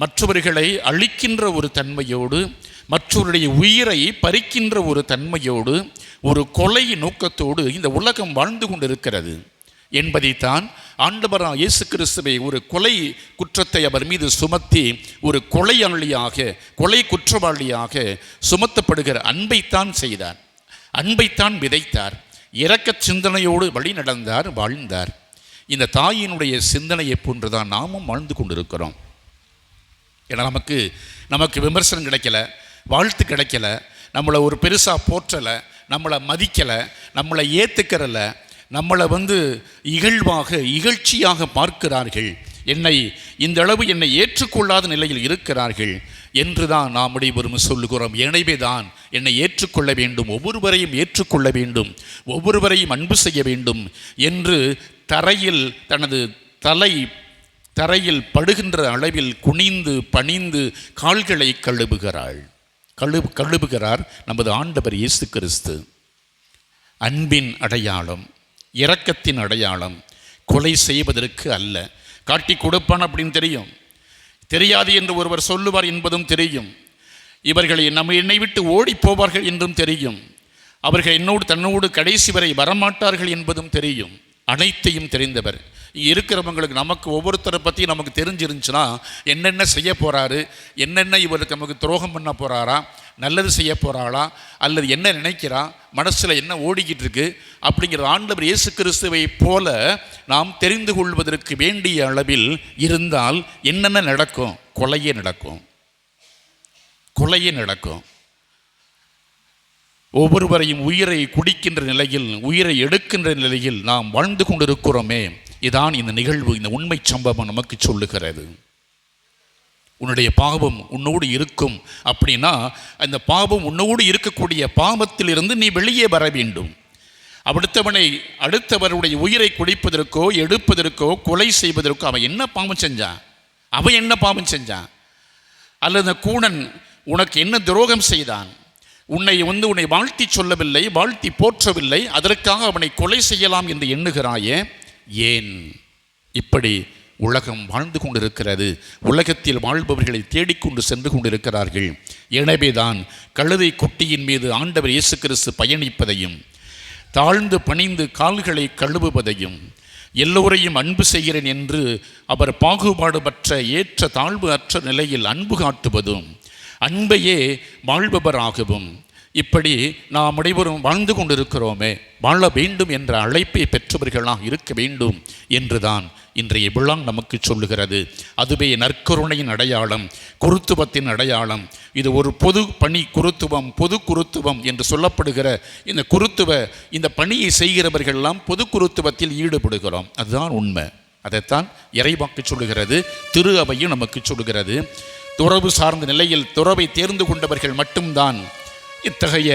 மற்றவர்களை அழிக்கின்ற ஒரு தன்மையோடு, மற்றவருடைய உயிரை பறிக்கின்ற ஒரு தன்மையோடு, ஒரு கொலை நோக்கத்தோடு இந்த உலகம் வாழ்ந்து கொண்டிருக்கிறது என்பதைத்தான் ஆண்டவராக இயேசு கிறிஸ்துவை ஒரு கொலை குற்றத்தை அவர் மீது சுமத்தி ஒரு கொலை குற்றவாளியாக சுமத்தப்படுகிற அன்பைத்தான் செய்தார், அன்பைத்தான் விதைத்தார், இரக்க சிந்தனையோடு வழி நடந்தார், வாழ்ந்தார். இந்த தாயினுடைய சிந்தனையை போன்றுதான் நாமும் வாழ்ந்து கொண்டிருக்கிறோம். ஏன்னா நமக்கு விமர்சனம் கிடைக்கல, வாழ்த்து கிடைக்கல, நம்மளை ஒரு பெருசாக போற்றலை, நம்மளை மதிக்கலை, நம்மளை ஏற்றுக்கிறல, நம்மளை இகழ்ச்சியாக பார்க்கிறார்கள், இந்த அளவு என்னை ஏற்றுக்கொள்ளாத நிலையில் இருக்கிறார்கள் என்று தான் நாம் அனைவரும் சொல்லுகிறோம். எனவே தான் என்னை ஏற்றுக்கொள்ள வேண்டும், ஒவ்வொருவரையும் ஏற்றுக்கொள்ள வேண்டும், ஒவ்வொருவரையும் அன்பு செய்ய வேண்டும் என்று தனது தரையில் படுகின்ற அளவில் குனிந்து பணிந்து கால்களை கழுவுகிறார் நமது ஆண்டவர் இயேசு கிறிஸ்து. அன்பின் அடையாளம், இரக்கத்தின் அடையாளம், கொலை செய்வதற்கு அல்ல. காட்டி கொடுப்பான் அப்படின்னு தெரியும், தெரியாது என்று ஒருவர் சொல்லுவார் என்பதும் தெரியும். இவர்களை என்னை விட்டு ஓடி போவார்கள் என்றும் தெரியும். அவர்கள் தன்னோடு கடைசி வரை வரமாட்டார்கள் என்பதும் தெரியும். அனைத்தையும் தெரிந்தவர். இருக்கிறவங்களுக்கு நமக்கு ஒவ்வொருத்தரை பற்றி நமக்கு தெரிஞ்சிருந்துச்சுன்னா என்னென்ன செய்ய போகிறாரு, என்னென்ன இவருக்கு நமக்கு துரோகம் பண்ண போகிறாரா, நல்லது செய்ய போகிறாளா, அல்லது என்ன நினைக்கிறா, மனசில் என்ன ஓடிக்கிட்டு இருக்கு அப்படிங்கிற ஆண்டவர் இயேசு கிறிஸ்துவை போல நாம் தெரிந்து கொள்வதற்கு வேண்டிய அளவில் இருந்தால் என்னென்ன நடக்கும்? கொலையே நடக்கும். ஒவ்வொருவரையும் உயிரை குடிக்கின்ற நிலையில், உயிரை எடுக்கின்ற நிலையில் நாம் வாழ்ந்து கொண்டிருக்கிறோமே. இதான் இந்த நிகழ்வு, இந்த உண்மை சம்பவம் நமக்கு சொல்லுகிறது. உன்னுடைய பாவம் உன்னோடு இருக்கும் அப்படின்னா அந்த பாவம் உன்னோடு இருக்கக்கூடிய பாவத்திலிருந்து நீ வெளியே வர வேண்டும். அடுத்தவருடைய உயிரை குடிப்பதற்கோ எடுப்பதற்கோ கொலை செய்வதற்கோ அவன் என்ன பாவம் செஞ்சான்? அல்லது அந்த கூணன் உனக்கு என்ன துரோகம் செய்தான்? உன்னை வாழ்த்தி சொல்லவில்லை, வாழ்த்தி போற்றவில்லை, அதற்காக அவனை கொலை செய்யலாம் என்று எண்ணுகிறாயே, ஏன்? இப்படி உலகம் வாழ்ந்து கொண்டிருக்கிறது. உலகத்தில் வாழ்பவர்களை தேடிக்கொண்டு சென்று கொண்டிருக்கிறார்கள். எனவேதான் கழுதை குட்டியின் மீது ஆண்டவர் இயேசு கிறிஸ்து பயணிப்பதையும், தாழ்ந்து பணிந்து கால்களை கழுவுவதையும், எல்லோரையும் அன்பு செய்கிறேன் என்று அவர் பாகுபாடுபற்ற ஏற்ற தாழ்வு அற்ற நிலையில் அன்பு காட்டுவதும், அன்பையே வாழ்பவராகவும், இப்படி நாம் அனைவரும் வாழ்ந்து கொண்டிருக்கிறோமே, வாழ வேண்டும் என்ற அழைப்பை பெற்றவர்களாக இருக்க வேண்டும் என்றுதான் இன்றைய விழா நமக்கு சொல்லுகிறது. அதுவே நற்கருணையின் அடையாளம், குருத்துவத்தின் அடையாளம். இது ஒரு பொது பணி குருத்துவம், பொது குருத்துவம் என்று சொல்லப்படுகிற இந்த பணியை செய்கிறவர்களெல்லாம் பொது குருத்துவத்தில் ஈடுபடுகிறோம். அதுதான் உண்மை. அதைத்தான் இறைவாக்கு சொல்லுகிறது, திரு அவையும் நமக்கு சொல்லுகிறது. துறவு சார்ந்த நிலையில் துறவை தேர்ந்து கொண்டவர்கள் மட்டும்தான் இத்தகைய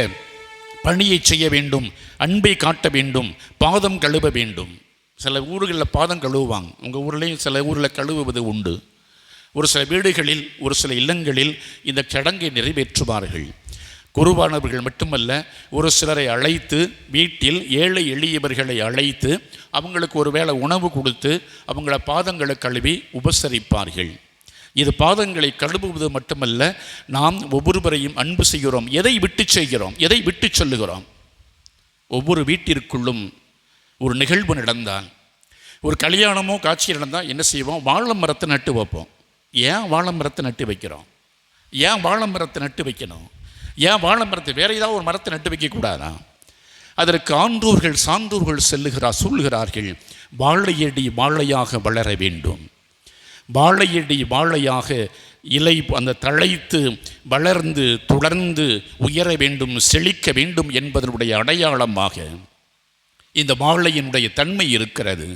பணியை செய்ய வேண்டும், அன்பை காட்ட வேண்டும், பாதம் கழுவ வேண்டும். சில ஊர்களில் பாதம் கழுவுவாங்க, உங்கள் ஊர்லேயும் சில ஊரில் கழுவுவது உண்டு. ஒரு சில வீடுகளில், ஒரு சில இல்லங்களில் இந்த சடங்கை நிறைவேற்றுவார்கள். குருவானவர்கள் மட்டுமல்ல, ஒரு சிலரை அழைத்து வீட்டில் ஏழை எளியவர்களை அழைத்து அவங்களுக்கு ஒரு வேளை உணவு கொடுத்து அவங்கள பாதங்களை கழுவி உபசரிப்பார்கள். இது பாதங்களை கழுவுவது மட்டுமல்ல, நாம் ஒவ்வொருவரையும் அன்பு செய்கிறோம். எதை விட்டு செய்கிறோம், எதை விட்டு சொல்லுகிறோம்? ஒவ்வொரு வீட்டிற்குள்ளும் ஒரு நிகழ்வு நடந்தால், ஒரு கல்யாணமோ காட்சி நடந்தால் என்ன செய்வோம்? வாழை மரத்தை நட்டு வைப்போம். ஏன் வாழை மரத்தை நட்டு வைக்கிறோம்? ஏன் வாழை மரத்தை நட்டு வைக்கணும்? ஏன் வாழை மரத்தை வேற ஏதாவது ஒரு மரத்தை நட்டு வைக்கக்கூடாதா? அதற்கு ஆன்றோர்கள் சான்றோர்கள் சொல்லுகிறார்கள், வாழையடி வாழையாக வளர வேண்டும், வாழையடி வாழையாக இலை அந்த தழைத்து வளர்ந்து தொடர்ந்து உயர வேண்டும், செழிக்க வேண்டும் என்பதனுடைய அடையாளமாக இந்த வாழையினுடைய தன்மை இருக்கிறது.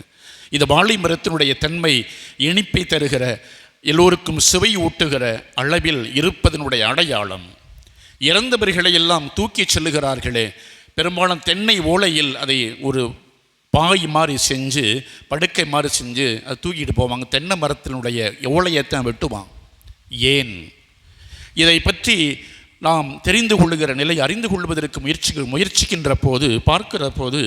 இந்த வாழை மரத்தினுடைய தன்மை இனிப்பை தருகிற, எல்லோருக்கும் சுவை ஊட்டுகிற அளவில் இருப்பதனுடைய அடையாளம். இறந்தவர்களை எல்லாம் தூக்கி செல்லுகிறார்களே, பெரும்பாலும் தென்னை ஓலையில் அதை ஒரு பாய் மாதிரி செஞ்சு, படுக்கை மாதிரி செஞ்சு அதை தூக்கிட்டு போவாங்க. தென்னை மரத்தினுடைய ஓலையைத்தான் வெட்டுவாங்க. ஏன்? இதை பற்றி நாம் தெரிந்து கொள்ளுகிற நிலை, அறிந்து கொள்வதற்கு முயற்சிக்கின்ற போது, பார்க்கிற போது,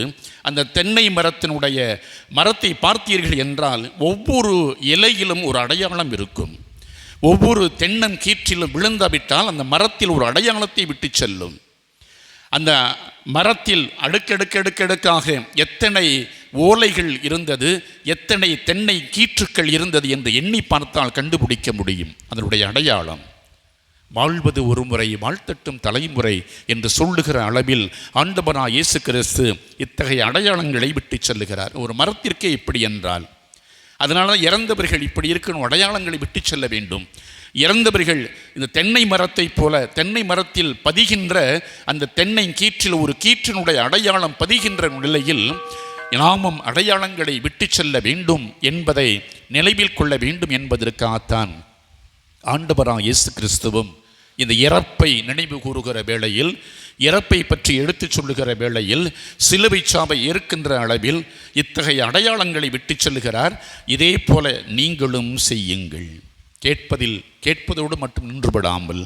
அந்த தென்னை மரத்தை பார்த்தீர்கள் என்றால் ஒவ்வொரு இலையிலும் ஒரு அடையாளம் இருக்கும். ஒவ்வொரு தென்னங்கீற்றிலும் விழுந்தாவிட்டால் அந்த மரத்தில் ஒரு அடையாளத்தை விட்டு செல்லும். அந்த மரத்தில் அடுக்கடுக்காக எத்தனை ஓலைகள் இருந்தது, எத்தனை தென்னை கீற்றுக்கள் இருந்தது என்று எண்ணி பார்த்தால் கண்டுபிடிக்க முடியும் அதனுடைய அடையாளம். வாழ்வது ஒரு முறை, வாழ்த்தட்டும் தலைமுறை என்று சொல்லுகிற அளவில் ஆண்டவராகிய இயேசு கிறிஸ்து இத்தகைய அடையாளங்களை விட்டு செல்லுகிறார். ஒரு மரத்திற்கே இப்படி என்றால், அதனால இறந்தவர்கள் இப்படி இருக்கணும், அடையாளங்களை விட்டு செல்ல வேண்டும். இறந்தவர்கள் இந்த தென்னை மரத்தை போல, தென்னை மரத்தில் பதிகின்ற அந்த தென்னை கீற்றில் ஒரு கீற்றினுடைய அடையாளம் பதிகின்ற நிலையில் நாமும் அடையாளங்களை விட்டு செல்ல வேண்டும் என்பதை நினைவில் கொள்ள வேண்டும் என்பதற்காகத்தான் ஆண்டவராகிய இயேசு கிறிஸ்துவும் இந்த இறப்பை நினைவு கூறுகிற வேளையில், இறப்பை பற்றி எடுத்து சொல்லுகிற வேளையில், சிலுவை சாவை ஏற்கின்ற அளவில் இத்தகைய அடையாளங்களை விட்டு செல்லுகிறார். இதே போல நீங்களும் செய்யுங்கள். கேட்பதோடு மட்டும் நின்றுவிடாமல்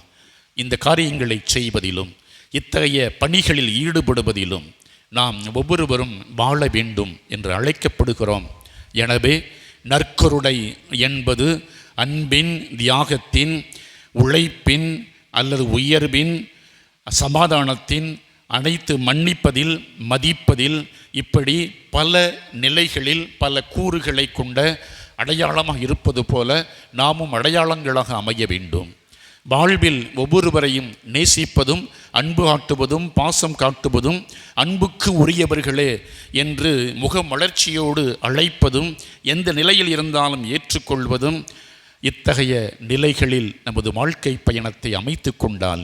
இந்த காரியங்களை செய்வதிலும், இத்தகைய பணிகளில் ஈடுபடுவதிலும் நாம் ஒவ்வொருவரும் வாழ வேண்டும் என்று அழைக்கப்படுகிறோம். எனவே நற்கருணை என்பது அன்பின், தியாகத்தின், உழைப்பின் அல்லது உயர்வின், சமாதானத்தின், அனைத்து மன்னிப்பதில், மதிப்பதில், இப்படி பல நிலைகளில் பல கூறுகளை கொண்ட அடையாளமாக இருப்பது போல நாமும் அடையாளங்களாக அமைய வேண்டும். வாழ்வில் ஒவ்வொருவரையும் நேசிப்பதும், அன்பு காட்டுவதும், பாசம் காட்டுவதும், அன்புக்கு உரியவர்களே என்று முகமலர்ச்சியோடு அழைப்பதும், எந்த நிலையில் இருந்தாலும் ஏற்றுக்கொள்வதும், இத்தகைய நிலைகளில் நமது வாழ்க்கை பயணத்தை அமைத்து கொண்டால்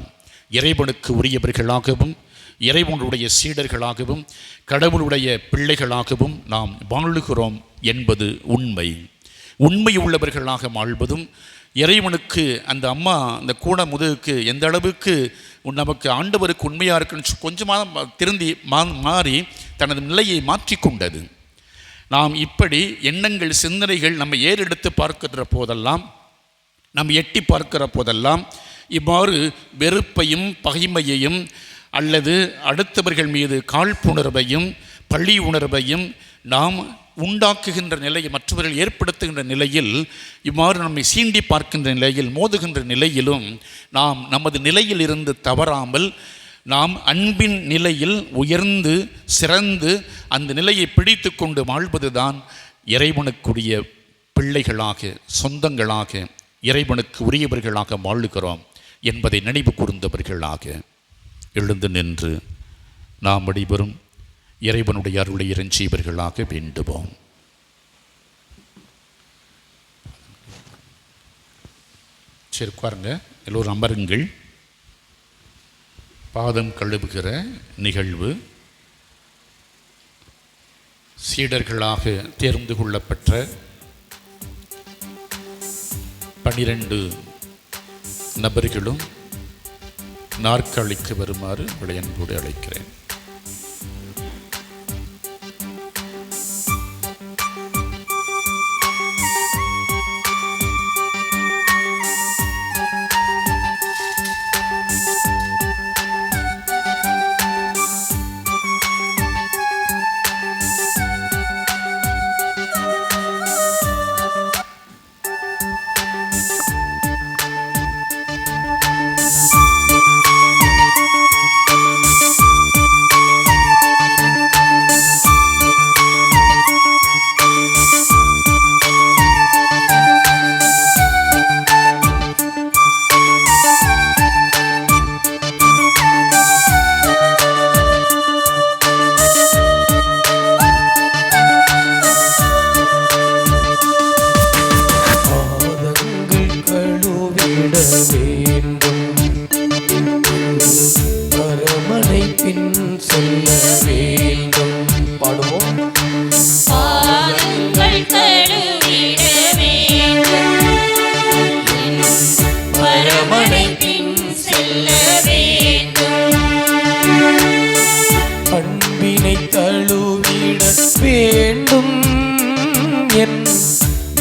இறைவனுக்கு உரியவர்களாகவும், இறைவனுடைய சீடர்களாகவும், கடவுளுடைய பிள்ளைகளாகவும் நாம் வாழுகிறோம் என்பது உண்மை. உண்மை உள்ளவர்களாக வாழ்வதும், இறைவனுக்கு அந்த அம்மா அந்த கூட முதுகுக்கு எந்த அளவுக்கு நமக்கு ஆண்டவருக்கு உண்மையாக இருக்குன்னு கொஞ்சமாக திருந்தி மாறி தனது நிலையை மாற்றிக்கொண்டது. நாம் இப்படி எண்ணங்கள் சிந்தனைகள் நம்ம ஏறெடுத்து பார்க்கிற போதெல்லாம், நம்ம எட்டி பார்க்கிற போதெல்லாம் இவ்வாறு வெறுப்பையும் பகைமையையும் அல்லது அடுத்தவர்கள் மீது காழ்ப்புணர்வையும் பழி உணர்வையும் நாம் உண்டாக்குகின்ற நிலையை, மற்றவர்கள் ஏற்படுத்துகின்ற நிலையில், இவ்வாறு நம்மை சீண்டி பார்க்கின்ற நிலையில், மோதுகின்ற நிலையிலும் நாம் நமது நிலையில் இருந்து தவறாமல் நாம் அன்பின் நிலையில் உயர்ந்து சிறந்து அந்த நிலையை பிடித்து கொண்டு வாழ்வதுதான் இறைவனுக்குரிய பிள்ளைகளாக, சொந்தங்களாக, இறைவனுக்கு உரியவர்களாக வாழுகிறோம் என்பதை நினைவு கூர்ந்தவர்களாக எழுந்து நின்று நாம் அனைவரும் இறைவனுடைய அருளை இறைஞ்சியவர்களாக வேண்டுவோம். சரி, உட்காருங்க, எல்லோரும் அமருங்கள். பாதம் கழுவுகிற நிகழ்வு சீடர்களாக தேர்ந்து கொள்ளப்பட்ட 12 நபர்களும் நாற்காலிக்கு வருமாறு உங்களை அன்போடு அழைக்கிறேன்.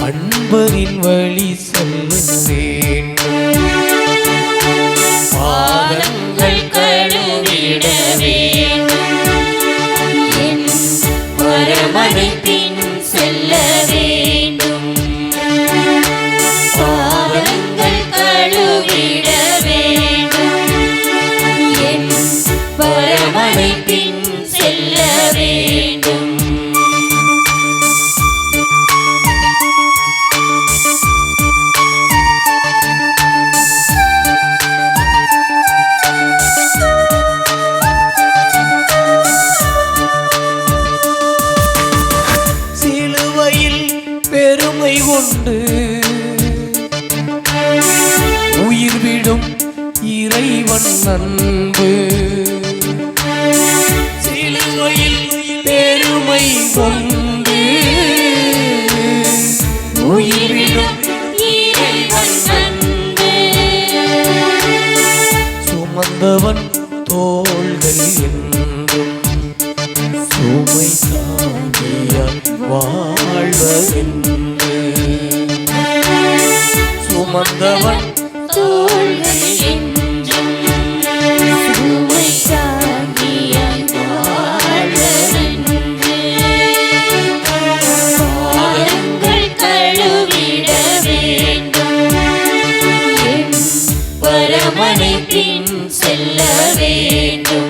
அன்பரின் வழி செல்ல வேண்டும். பாதங்கள் கழுவிட வேண்டும். என் பரமனை பின் செல்ல வேண்டும். பாதங்கள் கழுவிட வேண்டும். என் பரமனை பின் செல்ல வேண்டும். பெருமை கொண்டு உயிர் விடும் இறைவன் அன்பு. சிலுவையில் பெருமை கொண்டு உயிர் விடும் இறைவன் அன்பு. சுமந்தவன் தோள்கள் என்றும் சுமை தாங்கியால் வாழ்வதென்று. சுமந்தவன் தோள்கள் என்றும் சுமை தாங்கியால் வாழ்வதென்று. பாதங்கள் கழுவிட வேண்டும். என் பரமனை பின் செல்ல வேண்டும்.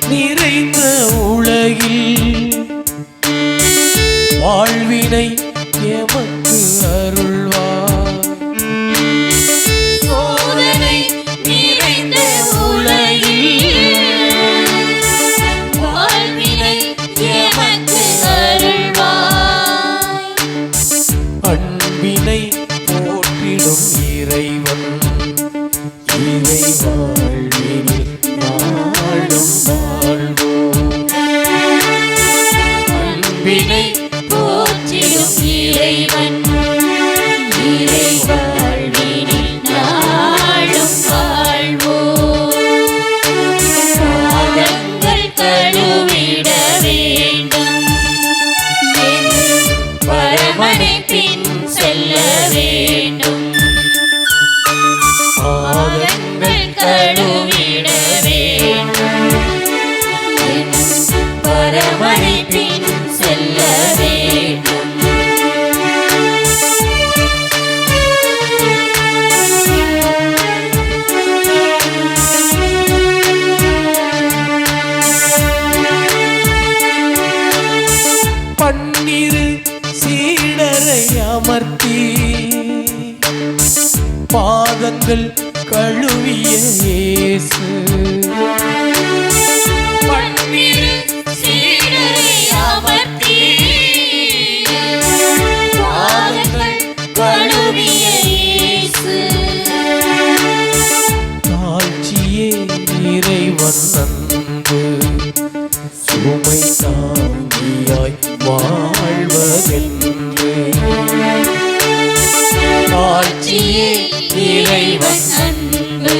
நிறைந்த உலகில் வாழ்வினை எமக்கு அருள்வார். சோதனை நிறைந்த உலகில் வாழ்வினை எமக்கு அருள்வாய். அன்பினை போற்றிடும் இறைவன் இறை வாழ்வினில் நாளும் பாதங்கள் கழுவிய இயேசு. பன்னிரு சீடரை அமர்த்தி பாதங்கள் கழுவிய இயேசு. தாழ்ச்சியே இறைவன் அன்பு, சுமை தாங்கியாய் வாழ்வதென்று. தாழ்ச்சியே இறைவன் அன்பு,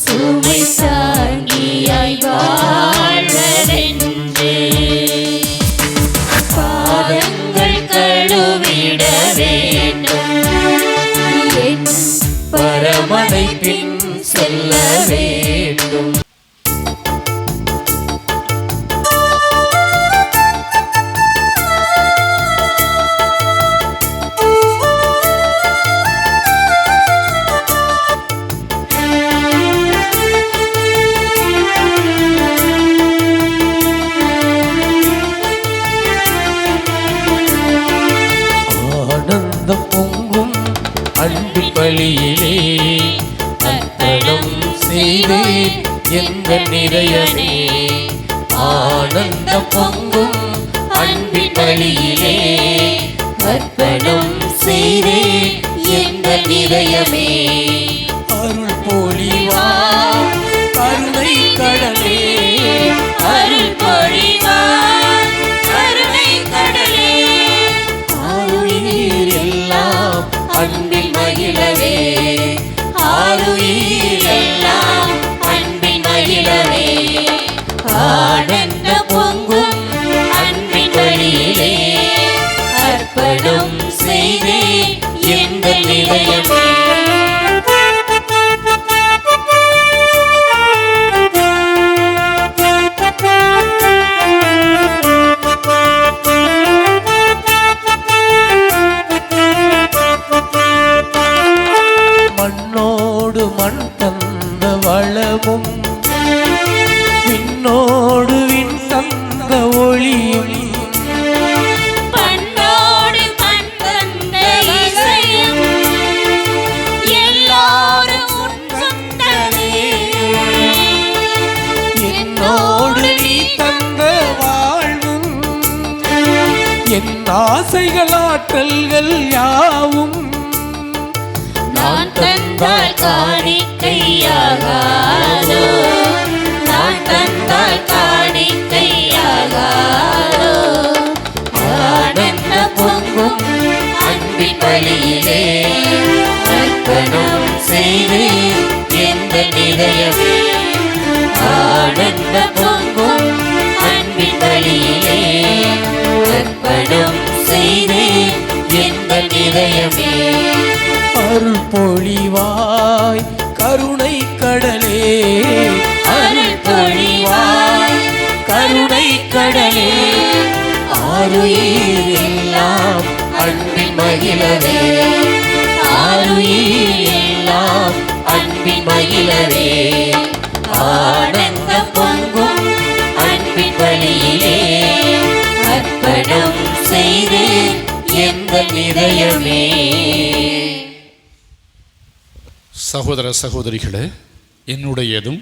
சுமை தாங்கியாய் வாழ்வதென்று. பாதங்கள் கழுவிட வேண்டும், என் பரமனை பின் செல்ல வேண்டும். ஆனந்தம் பொங்கும் அன்பு பலியிலே அர்ப்பணம் செய்தேன் எங்கள் நிறையனே. ஆனந்தம் பொங்கும் அன்பு பலியிலே அர்ப்பணம் செய்தேன் எங்கள் இதயமே. அருள் பொழிவாய் கருணை கடலே, அருள் பொழிவாய் கருணை கடலே. ஆருயிர் எல்லாம் அன்பில் மகிழவே, ஆருயிர் எல்லாம் அன்பின் மகிழவே. ஆனந்த பொங்கும் அன்பின் வழியிலே அர்ப்பணம் செய்தேன் எங்கள் இதயமே. மண்ணோடு மண் தந்த வளமும், விண்ணோடு விண் தந்த ஒளியும், பண்ணோடு மண் தந்த இசையும், எல்லாரும் உன் சொந்தமே. என்னோடு நீ தந்த வாழ்வும், என் ஆசைகள் ஆற்றல்கள் யாவும் நான் தந்தால் காணிக்கையாகாதோ, நான் தந்தால் காணிக்கையாகாதோ. ஆனந்த பொங்கும் அன்பின் வழியிலே அர்ப்பணம் செய்தேன் எங்கள் இதயமே. ஆனந்த பொங்கும் அன்பின் வழியிலே அர்ப்பணம் செய்தேன் எங்கள் இதயமே. அருள் பொழிவாய் கருணை கடலே, அருள் பொழிவாய் கருணை கடலே. ஆருயிர் எல்லாம் அன்பின் மகிழவே, ஆருயிர் எல்லாம் அன்பின் மகிழவே. ஆனந்த பொங்கும் அன்பின் வழியிலே அர்ப்பணம் செய்தேன் எங்கள் இதயமே. சகோதர சகோதரிகளே, என்னுடையதும்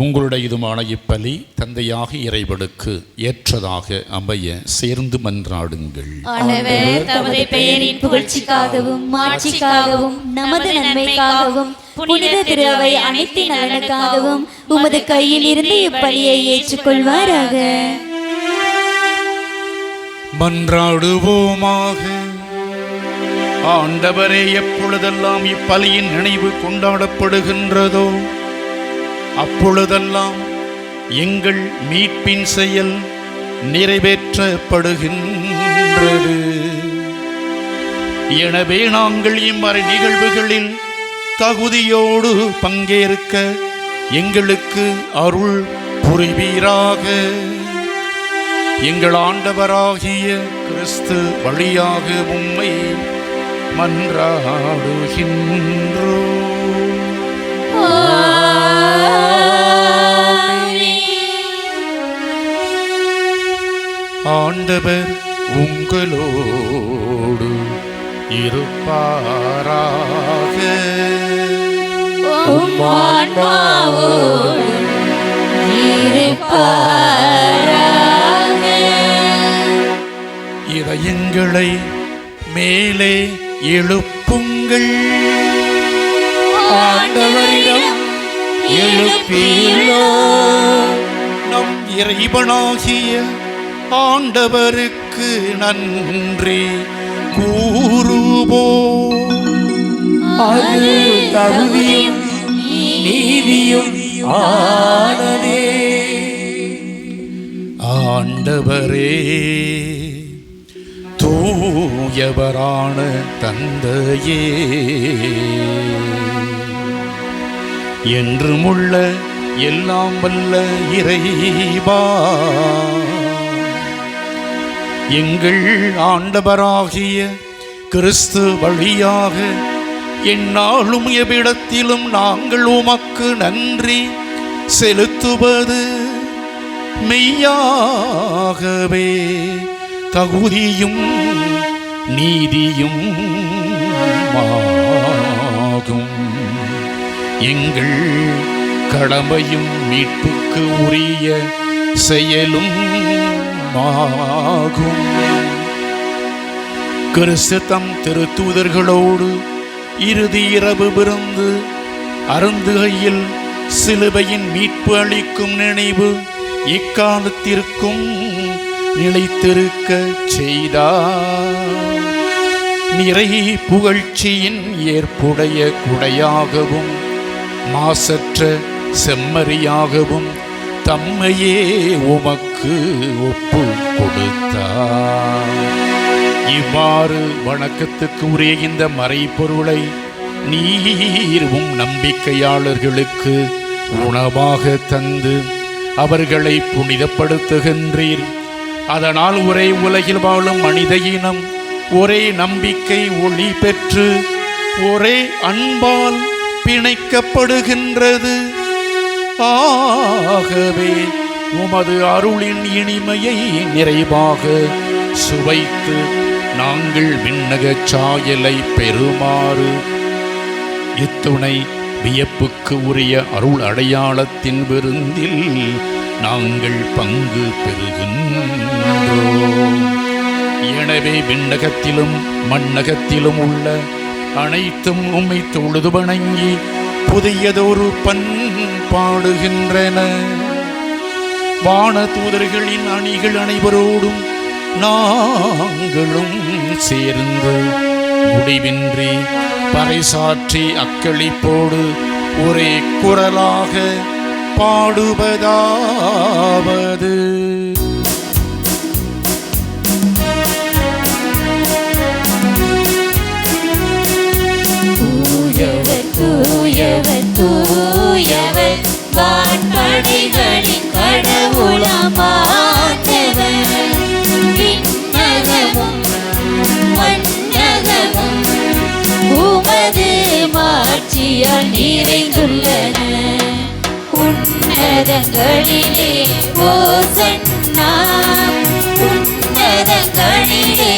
உங்களுடையதுமான இப்பலி தந்தையாக இறைவனுக்கு ஏற்றதாக அமைய சேர்ந்து மன்றாடுங்கள். ஆண்டவர் தமது பெயரின் புகழ்ச்சிக்காகவும் மாட்சிக்காகவும் நமது நன்மைக்காகவும் புனித திரு அவை அனைத்தின் நலனுக்காகவும் உமது கையில் இருந்து இப்பலியை ஏற்றுக்கொள்வாராக. மன்றாடுவோமாக. ஆண்டவரே, எப்பொழுதெல்லாம் இப்பலியின் நினைவு கொண்டாடப்படுகின்றதோ அப்பொழுதெல்லாம் எங்கள் மீட்பின் செயல் நிறைவேற்றப்படுகின்றது. எனவே நாங்கள் இம்மறை நிகழ்வுகளில் தகுதியோடு பங்கேற்க எங்களுக்கு அருள் புரிவீராக. எங்கள் ஆண்டவராகிய கிறிஸ்து வழியாக உம்மை மன்றாடுகின்றோம். ஆண்டவர் உங்களோடு இருப்பாராக. ஆன்மாவோடும் இருப்பாராக. இதயங்களை மேலே எழுப்புங்கள், ஆண்டவரிடம் எழுப்பியுள்ளோம். நம் இறைவனாகிய ஆண்டவருக்கு நன்றி கூறுவோம். அது தகுதியும் நீதியும் ஆனதே. ஆண்டவரே, தூயவரான தந்தையே, என்றுமுள்ள எல்லாம் வல்ல இறைவா, எங்கள் ஆண்டவராகிய கிறிஸ்து வழியாக எந்நாளும் எவ்விடத்திலும் நாங்கள் உமக்கு நன்றி செலுத்துவது மெய்யாகவே தகுதியும் நீதியும் ஆகும். எங்கள் கடமையும் மீட்புக்கு உரிய செயலும் ஆகும். கிறிஸ்து தம் திருத்தூதர்களோடு இறுதி இரவு விருந்து அருந்துகையில் சிலுவையின் மீட்பு அளிக்கும் நினைவு இக்காலத்திற்கும் நிலைத்திருக்க செய்தார். நிறை புகழ்ச்சியின் ஏற்புடைய குடையாகவும் மாசற்ற செம்மறியாகவும் தம்மையே உமக்கு ஒப்பு கொடுத்தார். இவ்வாறு வணக்கத்துக்கு உரிய இந்த மறைபொருளை நீரும் நம்பிக்கையாளர்களுக்கு உணவாக தந்து அவர்களை புனிதப்படுத்துகின்றீர். அதனால் ஒரே உலகில் வாழும் மனித இனம் ஒரே நம்பிக்கை ஒளி பெற்று ஒரே அன்பால் பிணைக்கப்படுகின்றது. ஆகவே உமது அருளின் இனிமையை நிறைவாக சுவைத்து நாங்கள் விண்ணக சாயலை பெறுமாறு இத்துணை வியப்புக்கு உரிய அருள் அடையாளத்தின் விருந்தில் நாங்கள் பங்கு பெறுகின்றோம். எனவே விண்ணகத்திலும் மண்ணகத்திலும் உள்ள அனைத்தும் உம்மை தொழுது வணங்கி புதியதொரு பண்பாடுகின்றன. வான தூதர்களின் அணிகள் அனைவரோடும் நாங்களும் சேர்ந்து முடிவின்றி பறைசாற்றி அக்களிப்போடு ஒரே குரலாக பாடுவதாவது: தூயவர் தூயவர் தூயவர் வான்படைகளின் கடவுளாம் ஆண்டவர். விண்ணகமும் மண்ணகமும் உமது மாட்சியால் நிறைந்துள்ளன. உன்னதங்களிலே ஓசன்னா, உன்னதங்களிலே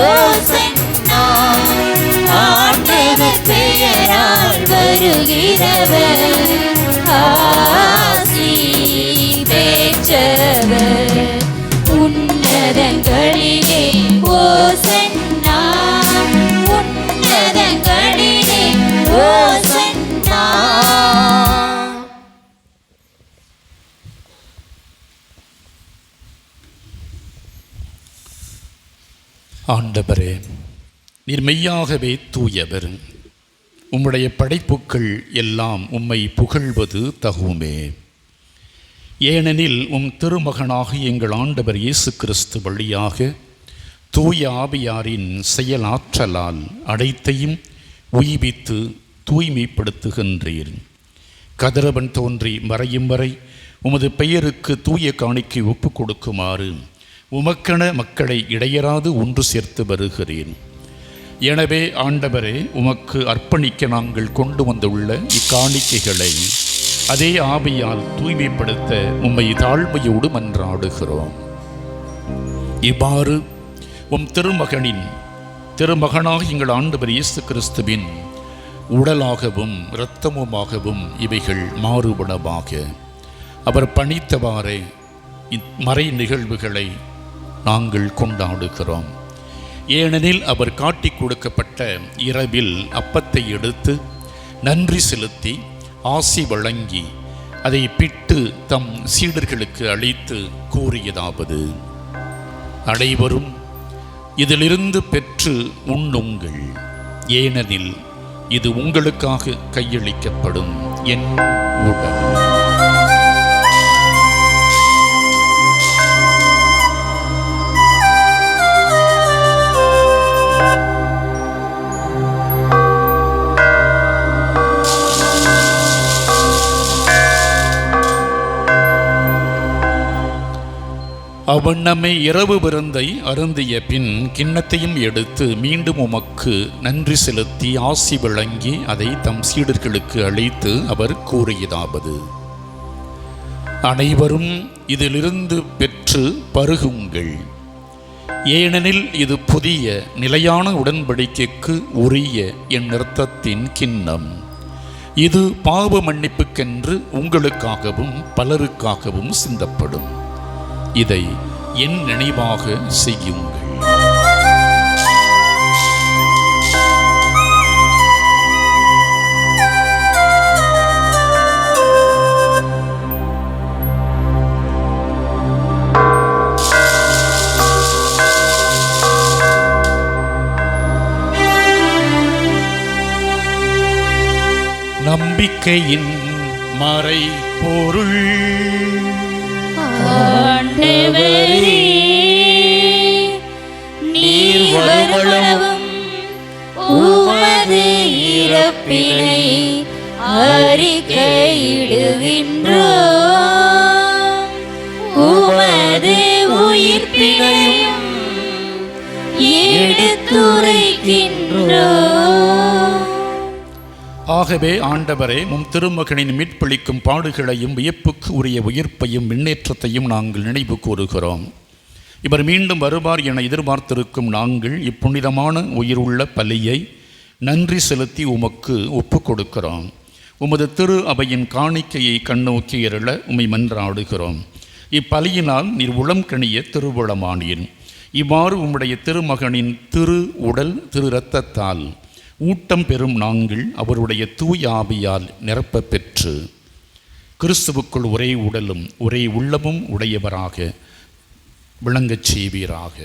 ஓசன்னா. ஆண்டவர் பெயரால் வருகிறவர் ஆசி பெற்றவர். உன்னதங்களிலே ஓசன்னா, உன்னதங்களிலே ஓசன்னா. ஆண்டவரே, நீர் மெய்யாகவே தூயவர். உம்முடைய படைப்புக்கள் எல்லாம் உம்மை புகழ்வது தகுமே. ஏனெனில் உம் திருமகனாக எங்கள் ஆண்டவர் இயேசு கிறிஸ்து வழியாக தூய ஆவியாரின் செயலாற்றலால் அனைத்தையும் உய்வித்து தூய்மைப்படுத்துகின்றீர். கதிரவன் தோன்றி மறையும் வரை உமது பெயருக்கு தூய காணிக்கை ஒப்பு கொடுக்குமாறு உமக்கென மக்களை இடையராது ஒன்று சேர்த்து வருகிறேன். எனவே ஆண்டவரே, உமக்கு அர்ப்பணிக்க நாங்கள் கொண்டு வந்துள்ள இக்காணிக்கைகளை அதே ஆவியால் தூய்மைப்படுத்த உம்மை தாழ்மையோடு மன்றாடுகிறோம். இவ்வாறு உம் திருமகனாக எங்கள் ஆண்டவர் இயேசு கிறிஸ்துவின் உடலாகவும் இரத்தமுமாகவும் இவைகள் மாறுபடமாக. அவர் பணித்தவாறே மறை நிகழ்வுகளை நாங்கள் கொண்டாடுகிறோம். ஏனெனில் அவர் காட்டிக் கொடுக்கப்பட்ட இரவில் அப்பத்தை எடுத்து நன்றி செலுத்தி ஆசி வழங்கி அதை பிட்டு தம் சீடர்களுக்கு அளித்து கூறியதாவது: அனைவரும் இதிலிருந்து பெற்று உண்ணுங்கள், ஏனெனில் இது உங்களுக்காக கையளிக்கப்படும் என் உடல். அவன் நம்மை இரவு விருந்தை அருந்திய பின் கிண்ணத்தையும் எடுத்து மீண்டும் உமக்கு நன்றி செலுத்தி ஆசி வழங்கி அதை தம் சீடர்களுக்கு அளித்து அவர் கூறியதாவது: அனைவரும் இதிலிருந்து பெற்று பருகுங்கள், ஏனெனில் இது புதிய நிலையான உடன்படிக்கைக்கு உரிய என் இரத்தத்தின் கிண்ணம். இது பாவ மன்னிப்புக்கென்று உங்களுக்காகவும் பலருக்காகவும் சிந்தப்படும். இதை என் நினைவாக செய்யுங்கள். நம்பிக்கையின் மறை பொருள். ஆண்டவரே, நீர் வருமளவும் உமது இறப்பினை அறிக்கையிடுகின்றோம், உமது உயிர்ப்பினையும் எடுத்துரைக்கின்றோம். ஆகவே ஆண்டவரே, உம் திருமகனின் மீட்பளிக்கும் பாடுகளையும் வியப்புக்கு உரிய உயிர்ப்பையும் முன்னேற்றத்தையும் நாங்கள் நினைவு கூறுகிறோம். இவர் மீண்டும் வருவார் என எதிர்பார்த்திருக்கும் நாங்கள் இப்புனிதமான உயிருள்ள பலியை நன்றி செலுத்தி உமக்கு ஒப்பு கொடுக்கிறோம். உமது திரு அவையின் காணிக்கையை கண்ணோக்கி எருள உம்மை மன்றாடுகிறோம். இப்பலியினால் நீர் உளம் கணிய திருவுளமானீர். இவ்வாறு உம்முடைய திருமகனின் திரு உடல் திரு இரத்தத்தால் ஊட்டம் பெறும் நாங்கள் அவருடைய தூய ஆவியால் நிரப்ப பெற்று கிறிஸ்துவுக்குள் ஒரே உடலும் ஒரே உள்ளமும் உடையவராக விளங்கச் செய்வீராக.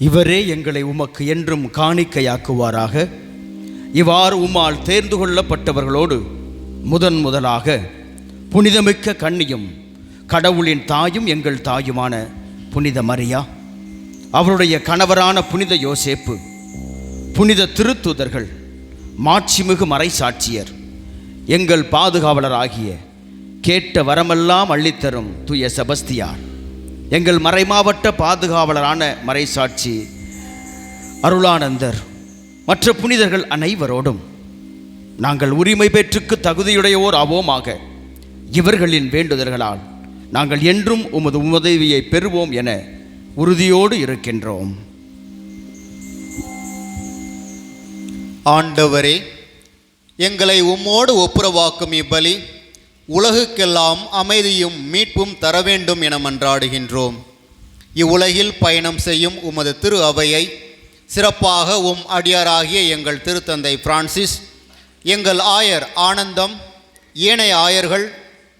இவரே எங்களை உமக்கு என்றும் காணிக்கையாக்குவாராக. இவ்வாறு உம்மால் தேர்ந்து கொள்ளப்பட்டவர்களோடு முதலாக புனிதமிக்க கன்னியும் கடவுளின் தாயும் எங்கள் தாயுமான புனித மரியா, அவருடைய கணவரான புனித யோசேப்பு, புனித திருத்தூதர்கள், மாட்சிமிகு மறைசாட்சியர், எங்கள் பாதுகாவலராகிய கேட்ட வரமெல்லாம் அள்ளித்தரும் தூய செபஸ்தியார், எங்கள் மறைமாவட்ட பாதுகாவலரான மறைசாட்சி அருளானந்தர், மற்ற புனிதர்கள் அனைவரோடும் நாங்கள் உரிமை பெற்றுக்கு தகுதியுடையோர் ஆவோமாக. இவர்களின் வேண்டுதல்களால் நாங்கள் என்றும் உமது உதவியை பெறுவோம் என உறுதியோடு இருக்கின்றோம். ஆண்டவரே, எங்களை உம்மோடு ஒப்புரவாக்கும் இப்பலி உலகுக்கெல்லாம் அமைதியும் மீட்பும் தர வேண்டும் என மன்றாடுகின்றோம். இவ்வுலகில் பயணம் செய்யும் உமது திரு அவையை சிறப்பாக உம் அடியாராகிய எங்கள் திருத்தந்தை பிரான்சிஸ், எங்கள் ஆயர் ஆனந்தம், ஏனைய ஆயர்கள்,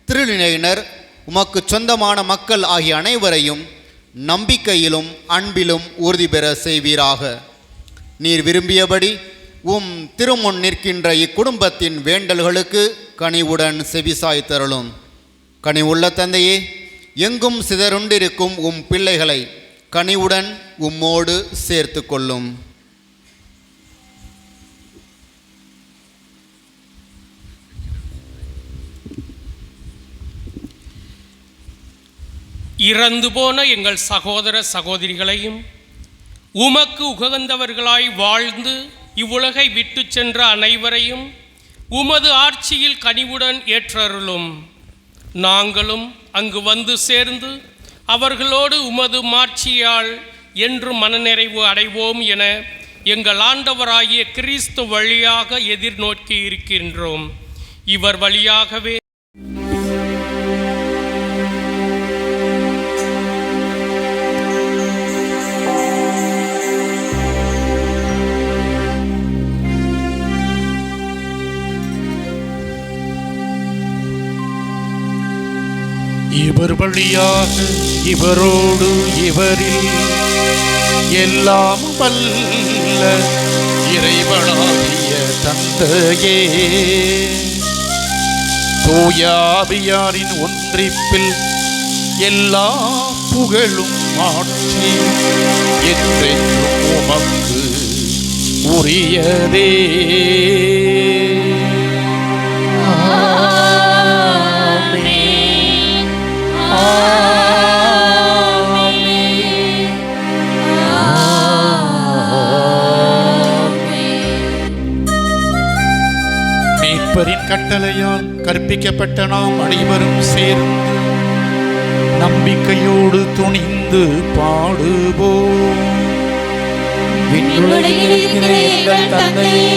திருநிலையினர், உமக்கு சொந்தமான மக்கள் ஆகிய அனைவரையும் நம்பிக்கையிலும் அன்பிலும் உறுதி பெற செய்வீராக. நீர் விரும்பியபடி உம் திருமுன் நிற்கின்ற இக்குடும்பத்தின் வேண்டல்களுக்கு கனிவுடன் செவிசாய் தருளும். கனிவுள்ள தந்தையே, எங்கும் சிதறுண்டிருக்கும் உம் பிள்ளைகளை கனிவுடன் உம்மோடு சேர்த்து கொள்ளும். இறந்து போன எங்கள் சகோதர சகோதரிகளையும் உமக்கு உகந்தவர்களாய் வாழ்ந்து இவ்வுலகை விட்டு சென்ற அனைவரையும் உமது ஆட்சியில் கனிவுடன் ஏற்றருளும். நாங்களும் அங்கு வந்து சேர்ந்து அவர்களோடு உமது மாட்சியால் என்றும் மனநிறைவு அடைவோம் என எங்கள் ஆண்டவராகிய கிறிஸ்து வழியாக எதிர்நோக்கி இருக்கின்றோம். இவர் வழியாகவே இவர் வழியாக இவரோடு இவரில் எல்லாம் வல்ல இறைவனாகிய தந்தையே, தூய ஆவியாரின் ஒன்றிப்பில் எல்லா புகழும் ஆட்சியும் என்றென்றும் உமக்கு உரியதே. மீட்பரின் கட்டளையால் கற்பிக்கப்பட்ட நாம் அனைவரும் சேர்ந்து நம்பிக்கையோடு துணிந்து பாடுவோம். விண்ணுலகில் இருக்கிற எங்கள் தந்தையே,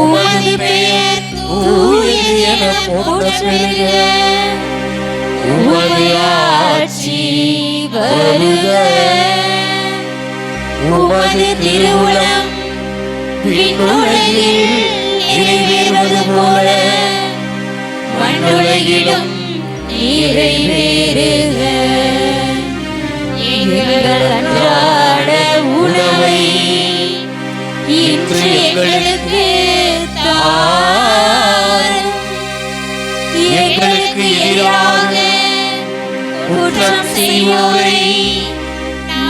உமது பெயர் தூயது என போற்றப் பெறுக. உமது ஆட்சி வருக. உமது திருவுளம் விண்ணுலகில் நிறைவேறுவது போல மண்ணுலகிலும் நிறைவேறுக. எங்கள் அன்றாட உணவை இன்று எங்களுக்கு தாரும். எங்களுக்கு எதிராக குற்றம் செய்வோரை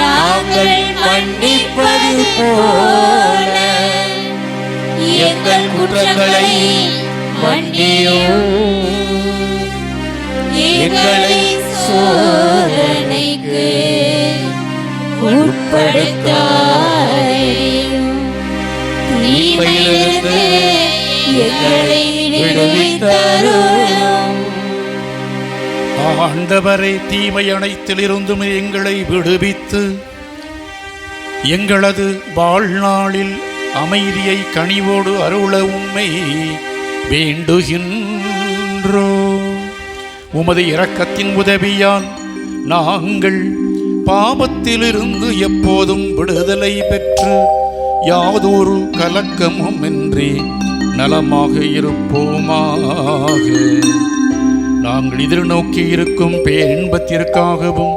நாங்கள் மன்னிப்பது போல எங்கள் குற்றங்களை மன்னியும். எங்களை சோதனைக்கு உட்படுத்தாதேயும், தீமையிலிருந்து எங்களை விடுவித்தருளும். ஆண்டவரே, தீமை அனைத்திலிருந்தும் எங்களை விடுவித்து எங்களது வாழ்நாளில் அமைதியை கனிவோடு அருள உம்மை வேண்டுகின்றோம். உமது இரக்கத்தின் உதவியால் நாங்கள் பாவத்திலிருந்து எப்போதும் விடுதலை பெற்று யாதொரு கலக்கமும் இன்றி நலமாக இருப்போமாக. நாங்கள் எதிர்நோக்கி இருக்கும் பேரின்பத்திற்காகவும்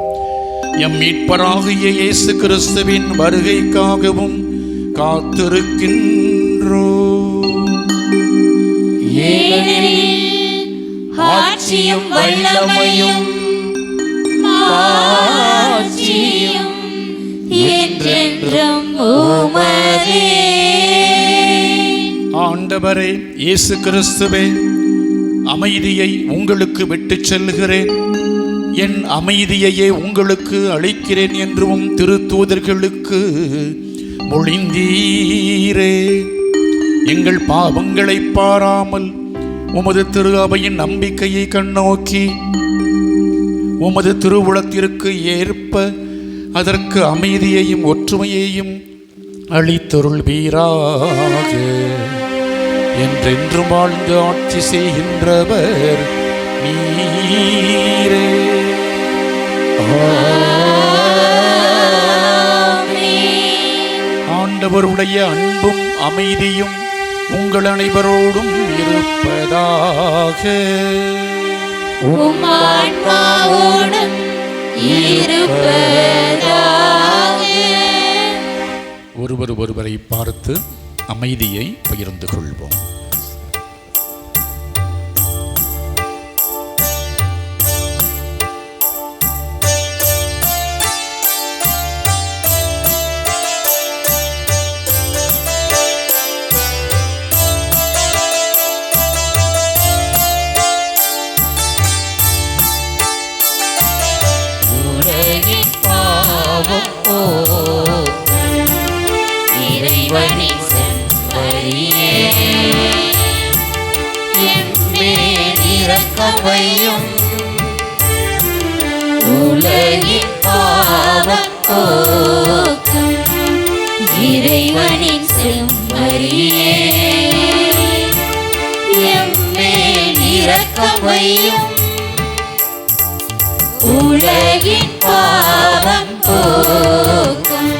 எம் மீட்பராகிய இயேசு கிறிஸ்துவின் வருகைக்காகவும் காத்திருக்கின்றோம். ஏனெனில் ஆட்சியும் வல்லமையும் மாட்சியும் என்றென்றும் உமதே. ஆண்டவரே இயேசு கிறிஸ்துவே, அமைதியை உங்களுக்கு விட்டுச் செல்கிறேன், என் அமைதியையே உங்களுக்கு அளிக்கிறேன் என்றும் திருத்தூதர்களுக்கு மொழிந்தீரே. எங்கள் பாவங்களை பாராமல் உமது திரு அவையின் நம்பிக்கையை கண்ணோக்கி உமது திருவுளத்திற்கு ஏற்ப அதற்கு அமைதியையும் ஒற்றுமையையும் அளித்தருள்வீராக. என்றென்றும் வாழ்ந்து ஆட்சி செய்கின்றவர் நீரே. ஆண்டவருடைய அன்பும் அமைதியும் உங்கள் அனைவரோடும் இருப்பதாக. உம் ஆன்மாவோடும் இருப்பதாக. ஒருவரை பார்த்து அமைதியை பகிர்ந்து கொள்வோம். இறைவனின் செம்மறியே, எம்மேல் இரக்கம் வையும். உலகின் பாவம் போக்கும் இறைவனின் செம்மறியே எம்மேல் இரக்கம் வையும் உலகின் பாவம் போக்கும்